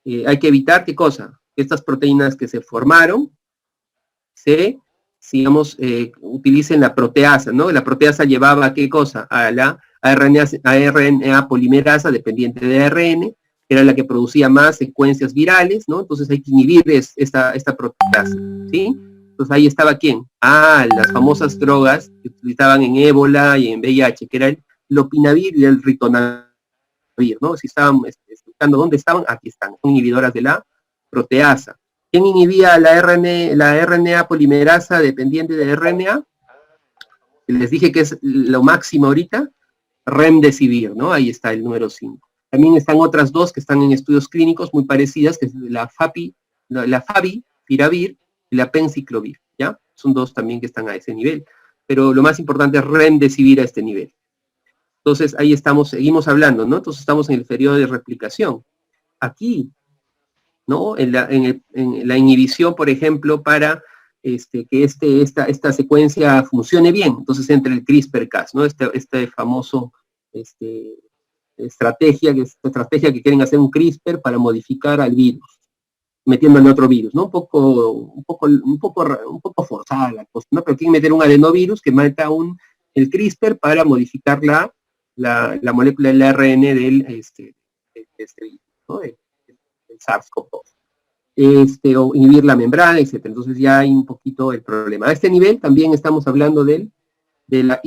hay que evitar, ¿qué cosa? Que estas proteínas que se formaron digamos, utilicen la proteasa, ¿no? La proteasa llevaba, ¿qué cosa? A la RNA polimerasa dependiente de ARN, que era la que producía más secuencias virales, ¿no? Entonces hay que inhibir esta proteasa, ¿sí? Entonces ahí estaba ¿quién? Las famosas drogas que utilizaban en ébola y en VIH, que era el lopinavir y el ritonavir, ¿no? Si estaban buscando dónde estaban, aquí están, son inhibidoras de la proteasa. ¿Quién inhibía la RNA polimerasa dependiente de RNA? Les dije que es lo máximo ahorita, remdesivir, ¿no? Ahí está el número 5. También están otras dos que están en estudios clínicos muy parecidas, que es la favipiravir y la penciclovir, ¿ya? Son dos también que están a ese nivel. Pero lo más importante es remdesivir a este nivel. Entonces, ahí estamos, seguimos hablando, ¿no? Entonces, estamos en el periodo de replicación. Aquí, ¿no? En la inhibición, por ejemplo, para que esta secuencia funcione bien. Entonces entra el CRISPR-Cas, ¿no? Este famoso estrategia que quieren hacer un CRISPR para modificar al virus, metiéndole otro virus, ¿no? Un poco forzada la cosa, ¿no? Pero quieren meter un adenovirus que mata el CRISPR para modificar la molécula del ARN del virus, ¿no? El SARS-CoV-2. o inhibir la membrana, etcétera. Entonces ya hay un poquito el problema. A este nivel también estamos hablando de la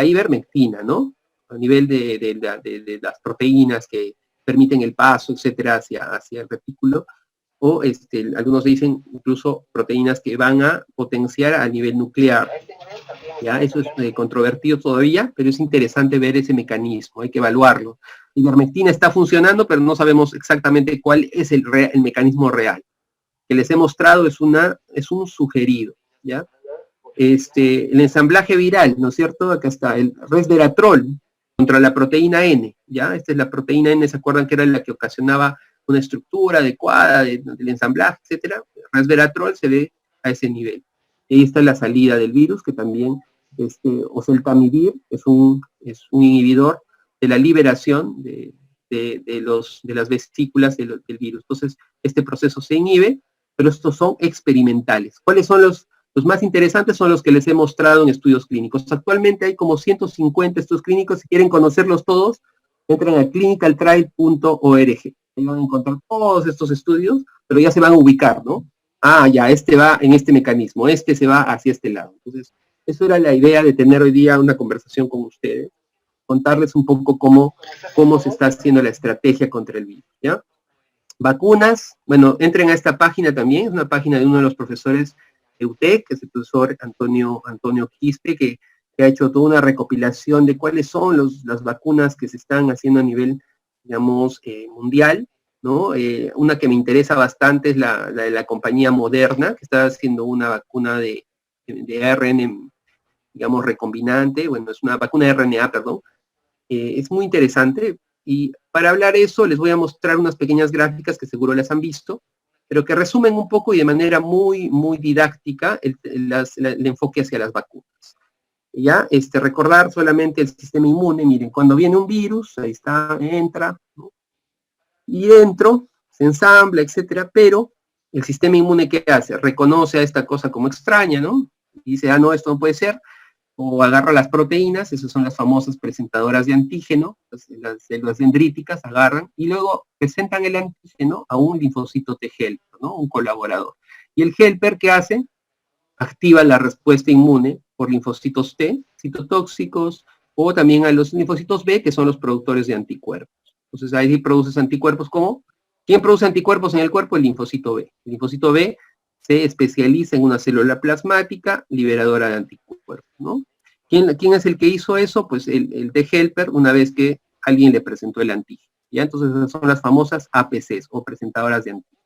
ivermectina, ¿no? A nivel de las proteínas que permiten el paso, etcétera, hacia el retículo, o algunos dicen incluso proteínas que van a potenciar a nivel nuclear. Ya, eso es controvertido todavía, pero es interesante ver ese mecanismo, hay que evaluarlo. La ivermectina está funcionando, pero no sabemos exactamente cuál es el mecanismo real. Que les he mostrado es un sugerido, ¿ya? El ensamblaje viral, ¿no es cierto? Acá está, el resveratrol contra la proteína N, ¿ya? Esta es la proteína N, ¿se acuerdan que era la que ocasionaba una estructura adecuada del ensamblaje, etcétera? Resveratrol se ve a ese nivel. Ahí está la salida del virus, que también, oseltamivir es un inhibidor de la liberación de las vesículas del virus. Entonces, este proceso se inhibe, pero estos son experimentales. ¿Cuáles son los más interesantes? Son los que les he mostrado en estudios clínicos. Actualmente hay como 150 estudios clínicos. Si quieren conocerlos todos, entran a clinicaltrial.org. Ahí van a encontrar todos estos estudios, pero ya se van a ubicar, ¿no? Ah, ya, este va en este mecanismo, este se va hacia este lado. Entonces, eso era la idea de tener hoy día una conversación con ustedes, contarles un poco cómo se está haciendo la estrategia contra el virus, ¿ya? Vacunas, bueno, entren a esta página también, es una página de uno de los profesores de UTEC, que es el profesor Antonio Quispe, que ha hecho toda una recopilación de cuáles son las vacunas que se están haciendo a nivel, digamos, mundial, ¿no? Una que me interesa bastante es la de la compañía Moderna, que está haciendo una vacuna de ARN, digamos, recombinante, bueno, es una vacuna de RNA, perdón. Es muy interesante, y para hablar eso les voy a mostrar unas pequeñas gráficas que seguro las han visto, pero que resumen un poco y de manera muy, muy didáctica el enfoque hacia las vacunas. Ya, recordar solamente el sistema inmune. Miren, cuando viene un virus, ahí está, entra, ¿no? Y dentro se ensambla, etcétera, pero el sistema inmune, ¿qué hace? Reconoce a esta cosa como extraña, ¿no? Y dice, ah, no, esto no puede ser, o agarra las proteínas, esas son las famosas presentadoras de antígeno, las células dendríticas agarran, y luego presentan el antígeno a un linfocito T helper, ¿no? Un colaborador. Y el helper, ¿qué hace? Activa la respuesta inmune por linfocitos T, citotóxicos, o también a los linfocitos B, que son los productores de anticuerpos. Entonces ahí produces anticuerpos como, ¿quién produce anticuerpos en el cuerpo? El linfocito B. El linfocito B se especializa en una célula plasmática liberadora de anticuerpos, ¿no? ¿Quién es el que hizo eso? Pues el T helper, una vez que alguien le presentó el antígeno, ¿ya? Entonces esas son las famosas APCs, o presentadoras de antígeno.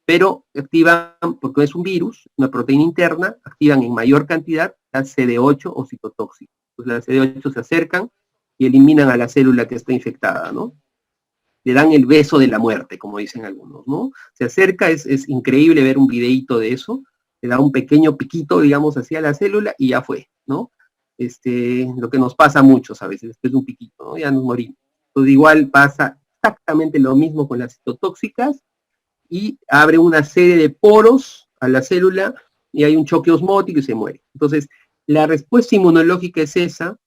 Pero activan, porque es un virus, una proteína interna, activan en mayor cantidad la CD8 o citotóxico. Entonces las CD8 se acercan y eliminan a la célula que está infectada, ¿no? Le dan el beso de la muerte, como dicen algunos, ¿no? Se acerca, es increíble ver un videíto de eso, le da un pequeño piquito, digamos, hacia la célula y ya fue, ¿no? Lo que nos pasa a muchos a veces, después de un piquito, ¿no? Ya nos morimos. Entonces igual pasa exactamente lo mismo con las citotóxicas, y abre una serie de poros a la célula y hay un choque osmótico y se muere. Entonces, la respuesta inmunológica es esa.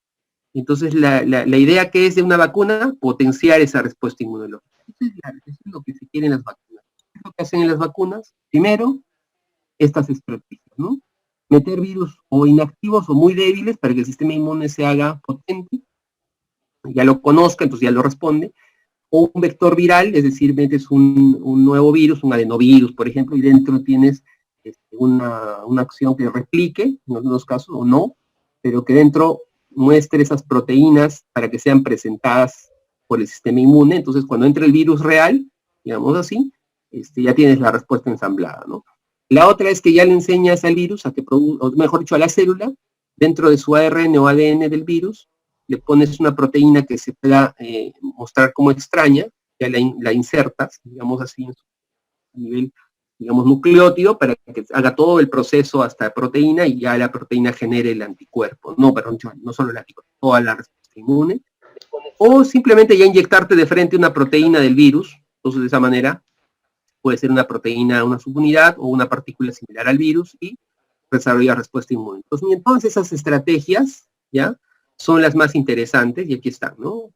Entonces, la idea que es de una vacuna, potenciar esa respuesta inmunológica. Eso es lo que se quiere en las vacunas. ¿Qué es lo que hacen en las vacunas? Primero, estas estrategias, ¿no? Meter virus o inactivos o muy débiles para que el sistema inmune se haga potente, ya lo conozca, entonces ya lo responde, o un vector viral, es decir, metes un nuevo virus, un adenovirus, por ejemplo, y dentro tienes una acción que replique, en algunos casos, o no, pero que dentro muestre esas proteínas para que sean presentadas por el sistema inmune. Entonces, cuando entre el virus real, digamos así, ya tienes la respuesta ensamblada, ¿no? La otra es que ya le enseñas al virus a que produzca, o mejor dicho, a la célula, dentro de su ARN o ADN del virus, le pones una proteína que se pueda mostrar como extraña, ya la insertas, digamos así, a nivel, digamos, nucleótido, para que haga todo el proceso hasta proteína y ya la proteína genere el anticuerpo. No, perdón, no solo el anticuerpo, toda la respuesta inmune. O simplemente ya inyectarte de frente una proteína del virus, entonces de esa manera puede ser una proteína, una subunidad o una partícula similar al virus y desarrollar respuesta inmune. Entonces, esas estrategias, ¿ya?, son las más interesantes, y aquí están, ¿no?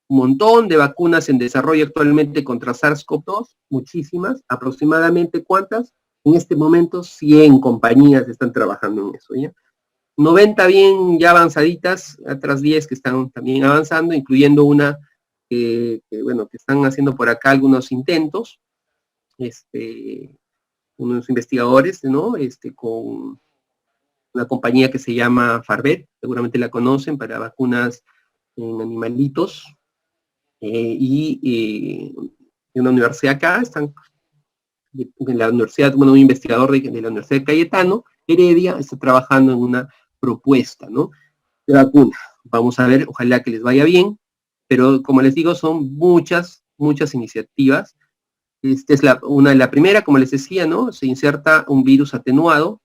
un montón de vacunas en desarrollo actualmente contra SARS-CoV-2, muchísimas, aproximadamente ¿cuántas? En este momento 100 compañías están trabajando en eso, ¿ya? 90 bien ya avanzaditas, otras 10 que están también avanzando, incluyendo una bueno, que están haciendo por acá algunos intentos, unos investigadores, ¿no? Con una compañía que se llama Farvet, seguramente la conocen, para vacunas en animalitos, y una universidad acá, están en la universidad, bueno, un investigador de la Universidad de Cayetano, Heredia, está trabajando en una propuesta, ¿no? De vacuna. Vamos a ver, ojalá que les vaya bien, pero como les digo, son muchas iniciativas. Esta es la primera, como les decía, ¿no? Se inserta un virus atenuado,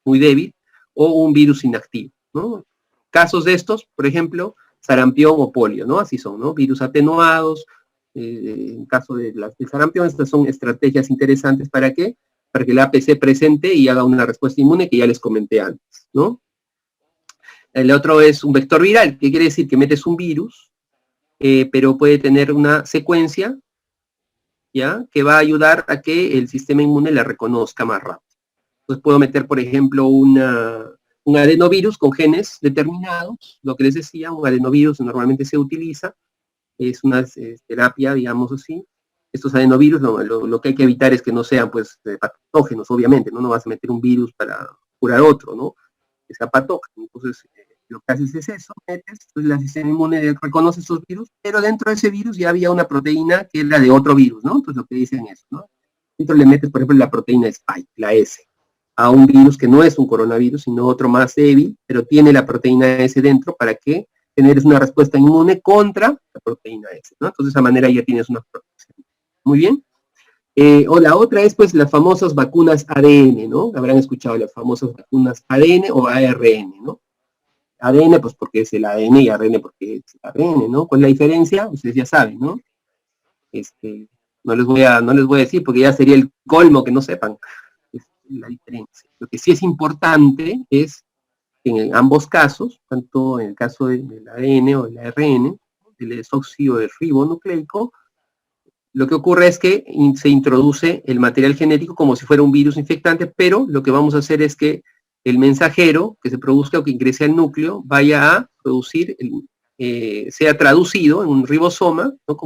muy débil, o un virus inactivo, ¿no? Casos de estos, por ejemplo, sarampión o polio, ¿no? Así son, ¿no? Virus atenuados, en caso del sarampión, estas son estrategias interesantes, ¿para qué? Para que el APC presente y haga una respuesta inmune que ya les comenté antes, ¿no? El otro es un vector viral, que quiere decir que metes un virus, pero puede tener una secuencia, ¿ya? Que va a ayudar a que el sistema inmune la reconozca más rápido. Entonces puedo meter, por ejemplo, un adenovirus con genes determinados, lo que les decía, un adenovirus normalmente se utiliza, es una terapia, digamos así. Estos adenovirus, lo que hay que evitar es que no sean, pues, patógenos, obviamente, ¿no? No vas a meter un virus para curar otro, ¿no? Que sea patógeno. Entonces, lo que haces es eso, metes, entonces el sistema inmune reconoce esos virus, pero dentro de ese virus ya había una proteína que era de otro virus, ¿no? Entonces lo que dicen es, ¿no? Entonces le metes, por ejemplo, la proteína Spike, la S, a un virus que no es un coronavirus, sino otro más débil, pero tiene la proteína S dentro para que generes una respuesta inmune contra la proteína S, ¿no? Entonces de esa manera ya tienes una protección. Muy bien. O la otra es, pues, las famosas vacunas ADN, ¿no? Habrán escuchado las famosas vacunas ADN o ARN, ¿no? ADN, pues, porque es el ADN, y ARN porque es el ARN, ¿no? ¿Cuál es la diferencia? Ustedes ya saben, ¿no? No les voy a decir porque ya sería el colmo que no sepan la diferencia. Lo que sí es importante es que en ambos casos, tanto en el caso del ADN o del ARN, el desóxido del ribonucleico, lo que ocurre es que se introduce el material genético como si fuera un virus infectante, pero lo que vamos a hacer es que el mensajero que se produzca o que ingrese al núcleo vaya a producir, sea traducido en un ribosoma, ¿no?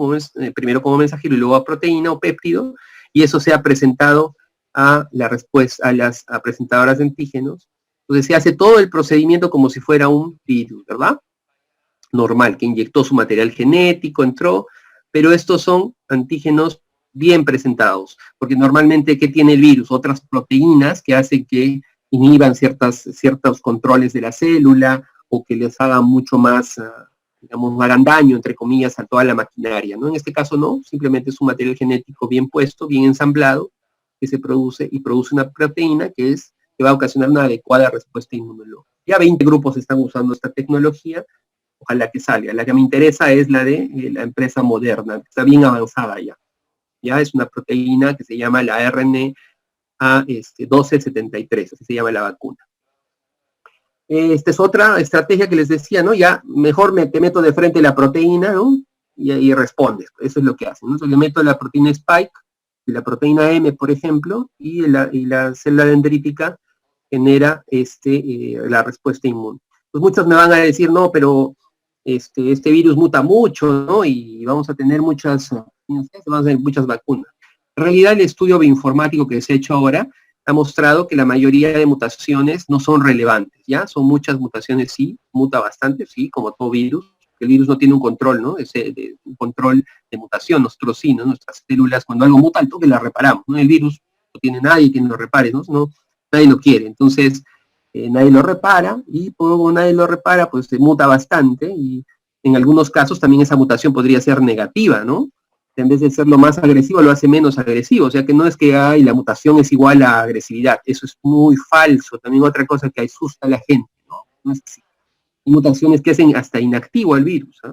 Primero como mensajero y luego a proteína o péptido, y eso sea presentado a la respuesta, a presentadoras de antígenos. Entonces se hace todo el procedimiento como si fuera un virus, ¿verdad? Normal, que inyectó su material genético, entró, pero estos son antígenos bien presentados, porque normalmente, ¿qué tiene el virus? Otras proteínas que hacen que inhiban ciertos controles de la célula, o que les hagan mucho más, digamos, hagan daño, entre comillas, a toda la maquinaria, ¿no? En este caso no, simplemente es un material genético bien puesto, bien ensamblado, que se produce, y produce una proteína que va a ocasionar una adecuada respuesta inmunológica. Ya 20 grupos están usando esta tecnología, ojalá que salga. La que me interesa es la de la empresa Moderna, que está bien avanzada ya. Ya es una proteína que se llama la RNA 1273, así se llama la vacuna. Esta es otra estrategia que les decía, ¿no? Ya mejor te meto de frente la proteína, ¿no? Y respondes. Eso es lo que hacen, ¿no? Entonces le meto la proteína Spike, y la proteína M, por ejemplo, y la célula dendrítica genera la respuesta inmune. Pues muchos me van a decir, no, pero este virus muta mucho, ¿no? Y vamos a tener muchas vacunas. En realidad, el estudio bioinformático que se ha hecho ahora ha mostrado que la mayoría de mutaciones no son relevantes, ¿ya? Son muchas mutaciones, sí, muta bastante, sí, como todo virus. El virus no tiene un control, ¿no? Un control de mutación. Nosotros sí, ¿no? Nuestras células, cuando algo muta, al toque la reparamos, ¿no? El virus no tiene nadie quien lo repare, ¿no? Nadie lo quiere. Entonces, nadie lo repara, y como nadie lo repara, pues se muta bastante, y en algunos casos también esa mutación podría ser negativa, ¿no? En vez de ser lo más agresivo, lo hace menos agresivo. O sea que no es que la mutación es igual a agresividad. Eso es muy falso. También otra cosa que asusta a la gente, ¿no? No es así. Hay mutaciones que hacen hasta inactivo al virus, ¿eh?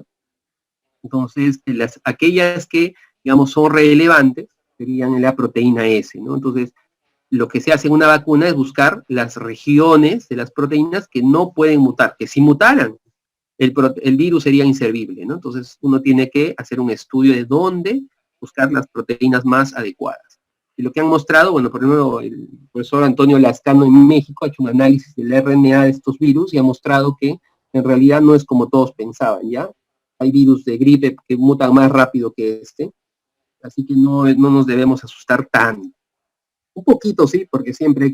Entonces, aquellas que, digamos, son relevantes serían en la proteína S, ¿no? Entonces, lo que se hace en una vacuna es buscar las regiones de las proteínas que no pueden mutar, que si mutaran, el virus sería inservible, ¿no? Entonces uno tiene que hacer un estudio de dónde buscar las proteínas más adecuadas. Y lo que han mostrado, bueno, por ejemplo, el profesor Antonio Lascano en México ha hecho un análisis del RNA de estos virus y ha mostrado que en realidad no es como todos pensaban, ¿ya? Hay virus de gripe que mutan más rápido que este, así que no nos debemos asustar tanto. Un poquito sí, porque siempre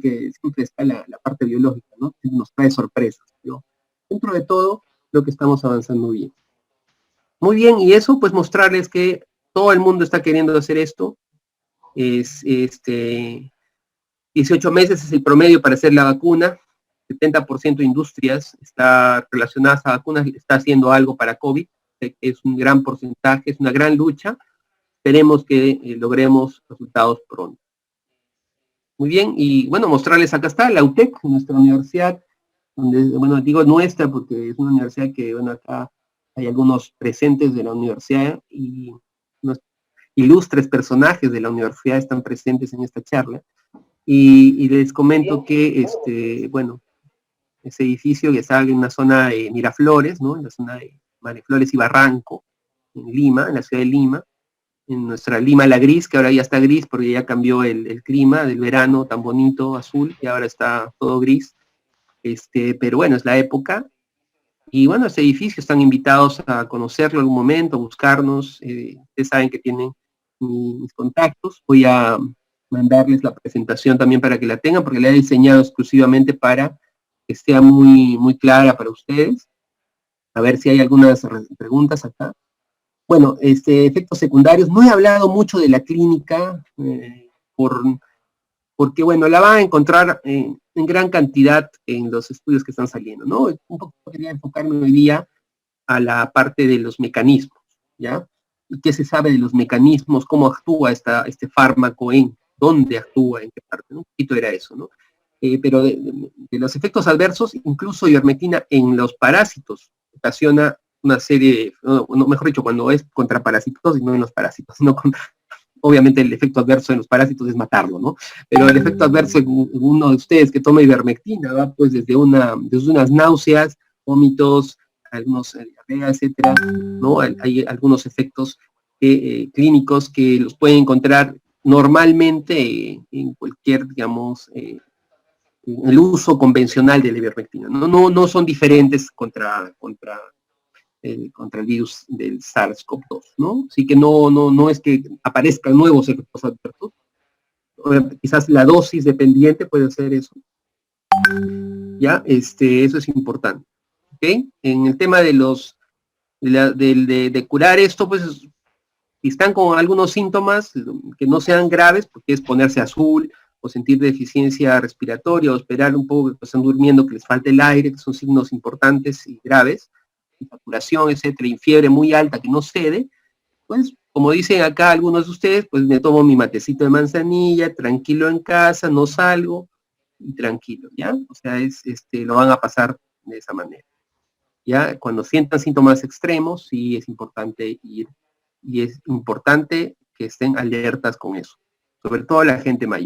está la parte biológica, ¿no? Que nos trae sorpresas, pero dentro de todo, lo que estamos avanzando bien. Muy bien, y eso, pues mostrarles que todo el mundo está queriendo hacer esto. 18 meses es el promedio para hacer la vacuna. 70% de industrias está relacionadas a vacunas, está haciendo algo para COVID. Es un gran porcentaje, es una gran lucha. Esperemos que logremos resultados pronto. Muy bien, y bueno, mostrarles acá está la UTEC, nuestra universidad, donde, bueno, digo nuestra porque es una universidad que, bueno, acá hay algunos presentes de la universidad y unos ilustres personajes de la universidad están presentes en esta charla. Y les comento que, bueno, ese edificio que está en una zona de Miraflores, ¿no? En la zona de Miraflores y Barranco, en Lima, en la ciudad de Lima, en nuestra Lima la gris, que ahora ya está gris porque ya cambió el clima del verano tan bonito, azul, y ahora está todo gris. Pero bueno, es la época. Y bueno, este edificio están invitados a conocerlo en algún momento, a buscarnos. Ustedes saben que tienen mis contactos. Voy a mandarles la presentación también para que la tengan, porque la he diseñado exclusivamente para que sea muy, muy clara para ustedes. A ver si hay algunas preguntas acá. Bueno, efectos secundarios. No he hablado mucho de la clínica, porque, bueno, la van a encontrar en gran cantidad en los estudios que están saliendo, ¿no? Un poco quería enfocarme hoy día a la parte de los mecanismos, ¿ya? ¿Y qué se sabe de los mecanismos? ¿Cómo actúa este fármaco? ¿En dónde actúa? ¿En qué parte? ¿No? Un poquito era eso, ¿no? Pero de los efectos adversos, incluso ivermectina en los parásitos ocasiona una serie, mejor dicho, cuando es contra parásitos y no en los parásitos, no contra, obviamente el efecto adverso en los parásitos es matarlo, ¿no? Pero el efecto adverso en uno de ustedes que toma ivermectina va pues desde unas náuseas, vómitos, algunos diarrea, etcétera, ¿no? Hay algunos efectos clínicos que los pueden encontrar normalmente en cualquier, digamos, el uso convencional de la ivermectina. No son diferentes contra el virus del SARS-CoV-2, ¿no? Así que no es que aparezcan nuevos efectos adversos. Quizás la dosis dependiente puede ser eso. ¿Ya? Eso es importante. ¿Ok? En el tema de de curar esto, pues, si están con algunos síntomas que no sean graves, porque es ponerse azul, o sentir deficiencia respiratoria, o esperar un poco que están durmiendo, que les falte el aire, que son signos importantes y graves, saturación, etcétera, y fiebre muy alta que no cede, pues, como dicen acá algunos de ustedes, pues me tomo mi matecito de manzanilla, tranquilo en casa, no salgo, y tranquilo, ¿ya? O sea, lo van a pasar de esa manera. ¿Ya? Cuando sientan síntomas extremos, sí es importante ir, y es importante que estén alertas con eso, sobre todo la gente mayor.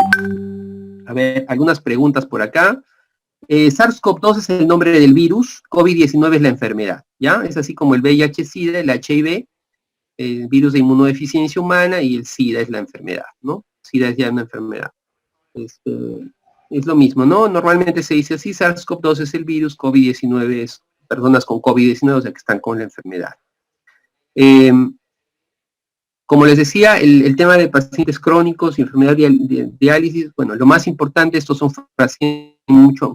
A ver, algunas preguntas por acá. SARS-CoV-2 es el nombre del virus, COVID-19 es la enfermedad, ¿ya? Es así como el VIH-Sida, el HIV, el virus de inmunodeficiencia humana, y el SIDA es la enfermedad, ¿no? SIDA es ya una enfermedad. Es lo mismo, ¿no? Normalmente se dice así, SARS-CoV-2 es el virus, COVID-19 es personas con COVID-19, o sea, que están con la enfermedad. Como les decía, el tema de pacientes crónicos y enfermedad de diálisis, bueno, lo más importante, estos son pacientes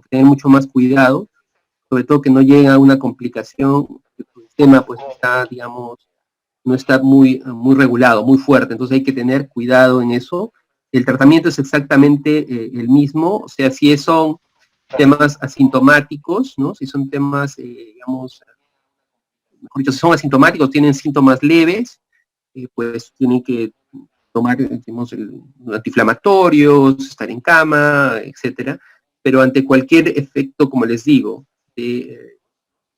tener mucho más cuidado, sobre todo que no lleguen a una complicación, el sistema pues está, digamos, no está muy regulado, muy fuerte, entonces hay que tener cuidado en eso. El tratamiento es exactamente el mismo, o sea, si son temas asintomáticos, ¿no? Si son temas, digamos, mejor dicho, si son asintomáticos, tienen síntomas leves, pues tienen que tomar, digamos, antiinflamatorios, estar en cama, etcétera, pero ante cualquier efecto, como les digo,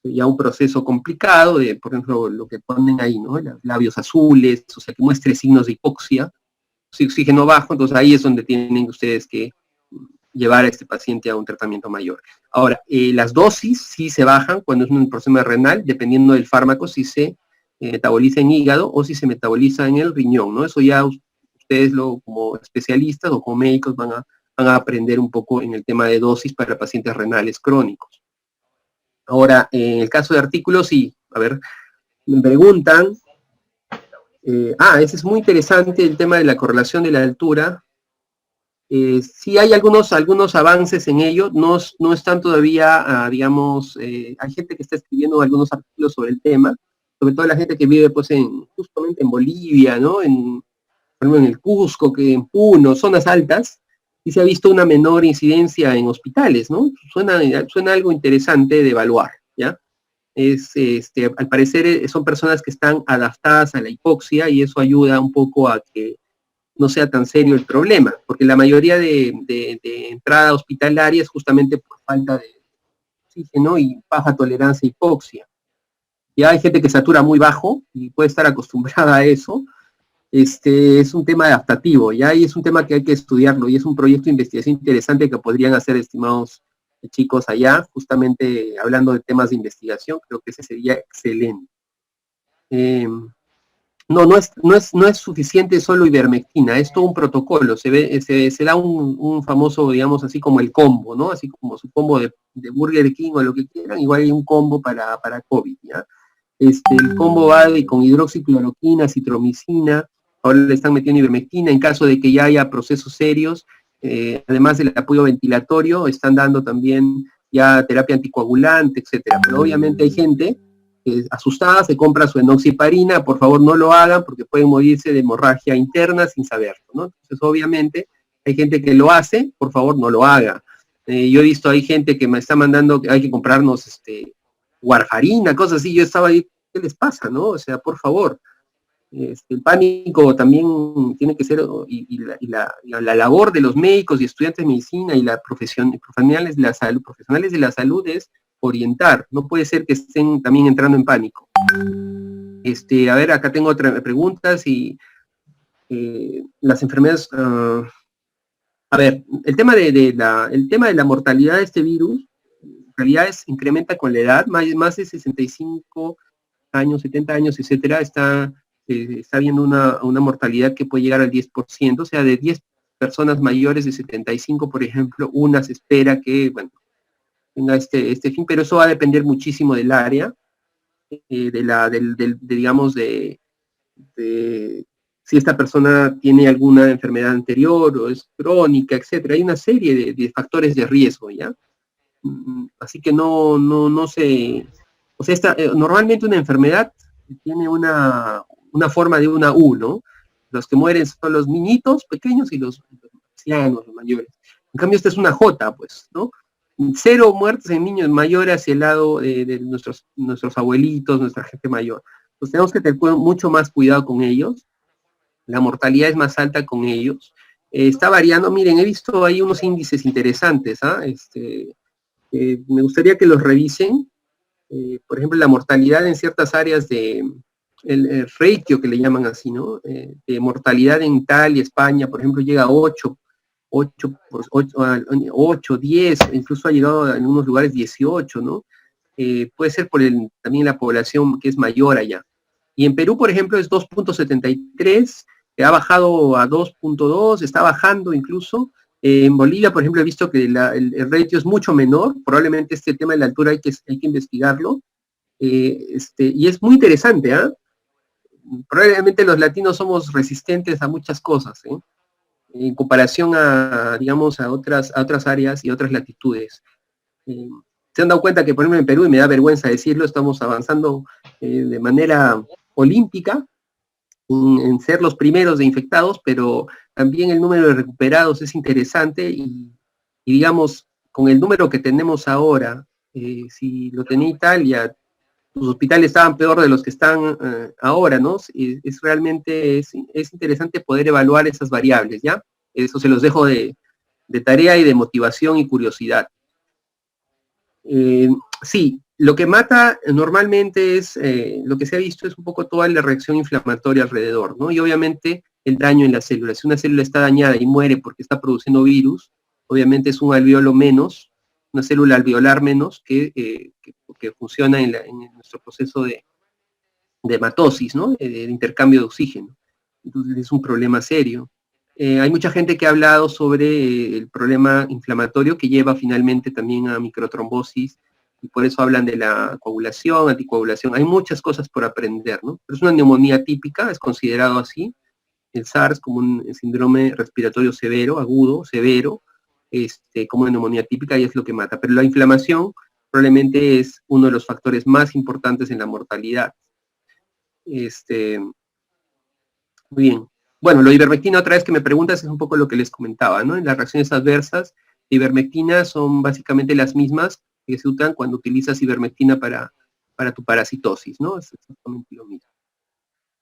ya un proceso complicado, por ejemplo, lo que ponen ahí, ¿no? Labios azules, o sea, que muestre signos de hipoxia, oxígeno bajo, entonces ahí es donde tienen ustedes que llevar a este paciente a un tratamiento mayor. Ahora, las dosis sí se bajan cuando es un problema renal, dependiendo del fármaco, si se metaboliza en hígado o si se metaboliza en el riñón, ¿no? Eso ya ustedes como especialistas o como médicos van a aprender un poco en el tema de dosis para pacientes renales crónicos. Ahora, en el caso de artículos, sí, a ver, me preguntan, ese es muy interesante, el tema de la correlación de la altura. Sí hay algunos avances en ello, no están todavía, digamos, hay gente que está escribiendo algunos artículos sobre el tema, sobre todo la gente que vive pues justamente en Bolivia, ¿no? Por ejemplo, en el Cusco, que en Puno, zonas altas, y se ha visto una menor incidencia en hospitales, ¿no? Suena algo interesante de evaluar, ¿ya? Al parecer son personas que están adaptadas a la hipoxia y eso ayuda un poco a que no sea tan serio el problema, porque la mayoría de entrada hospitalaria es justamente por falta de oxígeno y baja tolerancia a hipoxia. Ya hay gente que satura muy bajo y puede estar acostumbrada a eso. Es un tema adaptativo, ya, y es un tema que hay que estudiarlo, y es un proyecto de investigación interesante que podrían hacer, estimados chicos allá, justamente hablando de temas de investigación, creo que ese sería excelente. No es suficiente solo ivermectina, es todo un protocolo, se da un famoso, digamos, así como el combo, ¿no? Así como su combo de Burger King o lo que quieran, igual hay un combo para COVID, ¿ya? El combo va con hidroxicloroquina, citromicina, ahora le están metiendo ivermectina, en caso de que ya haya procesos serios, además del apoyo ventilatorio, están dando también ya terapia anticoagulante, etcétera. Pero obviamente hay gente asustada, se compra su enoxiparina, por favor no lo hagan porque pueden morirse de hemorragia interna sin saberlo, ¿no? Entonces obviamente hay gente que lo hace, por favor no lo haga. Yo he visto, hay gente que me está mandando que hay que comprarnos warfarina, cosas así, yo estaba ahí, ¿qué les pasa, no? O sea, por favor, el pánico también tiene que ser, y la labor de los médicos y estudiantes de medicina y la profesionales de la salud es orientar, no puede ser que estén también entrando en pánico. A ver, acá tengo otras preguntas y las enfermedades, a ver, el tema de la mortalidad de este virus, en realidad incrementa con la edad, más de 65 años, 70 años, etcétera, está habiendo una mortalidad que puede llegar al 10%, o sea, de 10 personas mayores de 75, por ejemplo, una se espera que, bueno, tenga este fin, pero eso va a depender muchísimo del área, digamos, si esta persona tiene alguna enfermedad anterior o es crónica, etcétera. Hay una serie de factores de riesgo, ¿ya? Así que no se... O sea, normalmente una enfermedad tiene una forma de una U, ¿no? Los que mueren son los niñitos pequeños y los ancianos, los mayores. En cambio, esta es una J, pues, ¿no? 0 muertes en niños mayores hacia el lado de nuestros abuelitos, nuestra gente mayor. Entonces tenemos que tener mucho más cuidado con ellos. La mortalidad es más alta con ellos. Está variando, miren, he visto ahí unos índices interesantes, ¿ah? Me gustaría que los revisen. Por ejemplo, la mortalidad en ciertas áreas el ratio que le llaman así, ¿no? De mortalidad en Italia, España, por ejemplo, llega a 8, 10, incluso ha llegado en algunos lugares 18, ¿no? Puede ser por también la población que es mayor allá. Y en Perú, por ejemplo, es 2.73, ha bajado a 2.2, está bajando incluso. En Bolivia, por ejemplo, he visto que el ratio es mucho menor, probablemente este tema de la altura hay que investigarlo, y es muy interesante, ¿ah? Probablemente los latinos somos resistentes a muchas cosas, ¿eh? En comparación digamos, a otras áreas y otras latitudes. Se han dado cuenta que, por ejemplo, en Perú, y me da vergüenza decirlo, estamos avanzando de manera olímpica en ser los primeros de infectados, pero también el número de recuperados es interesante y digamos, con el número que tenemos ahora, si lo tenía Italia, los hospitales estaban peor de los que están ahora, ¿no? Es realmente interesante poder evaluar esas variables, ¿ya? Eso se los dejo de tarea y de motivación y curiosidad. Sí, lo que mata normalmente es, lo que se ha visto es un poco toda la reacción inflamatoria alrededor, ¿no? Y obviamente el daño en las células. Si una célula está dañada y muere porque está produciendo virus, obviamente es un alveolo menos, una célula alveolar menos que funciona en nuestro proceso de hematosis, ¿no? De intercambio de oxígeno. Entonces es un problema serio. Hay mucha gente que ha hablado sobre el problema inflamatorio que lleva finalmente también a microtrombosis, y por eso hablan de la coagulación, anticoagulación. Hay muchas cosas por aprender, ¿no? Pero es una neumonía típica, es considerado así, el SARS como un síndrome respiratorio severo, agudo, severo, como una neumonía típica, y es lo que mata. Pero la inflamación probablemente es uno de los factores más importantes en la mortalidad. Muy bien. Bueno, lo de ivermectina, otra vez que me preguntas, es un poco lo que les comentaba, ¿no? En las reacciones adversas, ivermectina son básicamente las mismas que se usan cuando utilizas ivermectina para tu parasitosis, ¿no? Es exactamente lo mismo.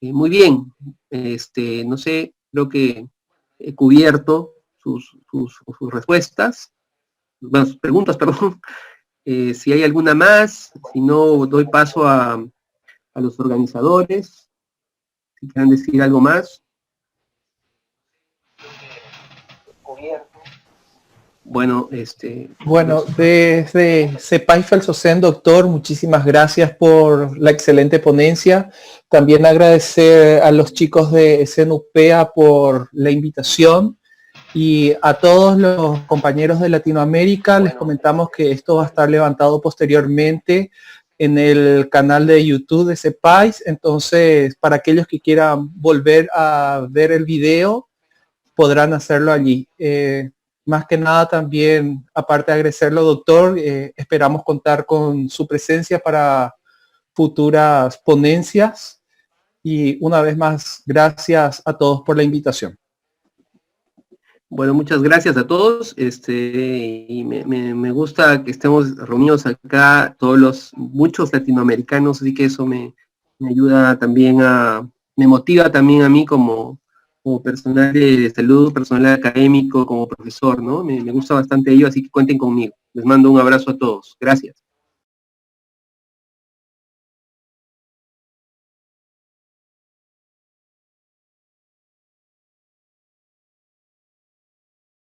Muy bien. No sé, creo que he cubierto sus respuestas, bueno, sus preguntas, perdón. Si hay alguna más, si no, doy paso a los organizadores, si quieren decir algo más. Bueno, Bueno, desde CEPAI Felsosen, doctor, muchísimas gracias por la excelente ponencia. También agradecer a los chicos de SNUPEA por la invitación, y a todos los compañeros de Latinoamérica les comentamos que esto va a estar levantado posteriormente en el canal de YouTube de CEPAI. Entonces, para aquellos que quieran volver a ver el video, podrán hacerlo allí. Más que nada también, aparte de agradecerlo, doctor, esperamos contar con su presencia para futuras ponencias, y una vez más, gracias a todos por la invitación. Bueno, muchas gracias a todos, y me gusta que estemos reunidos acá, muchos latinoamericanos, así que eso me ayuda también me motiva también a mí como personal de salud, personal académico, como profesor, ¿no? Me gusta bastante ello, así que cuenten conmigo. Les mando un abrazo a todos. Gracias.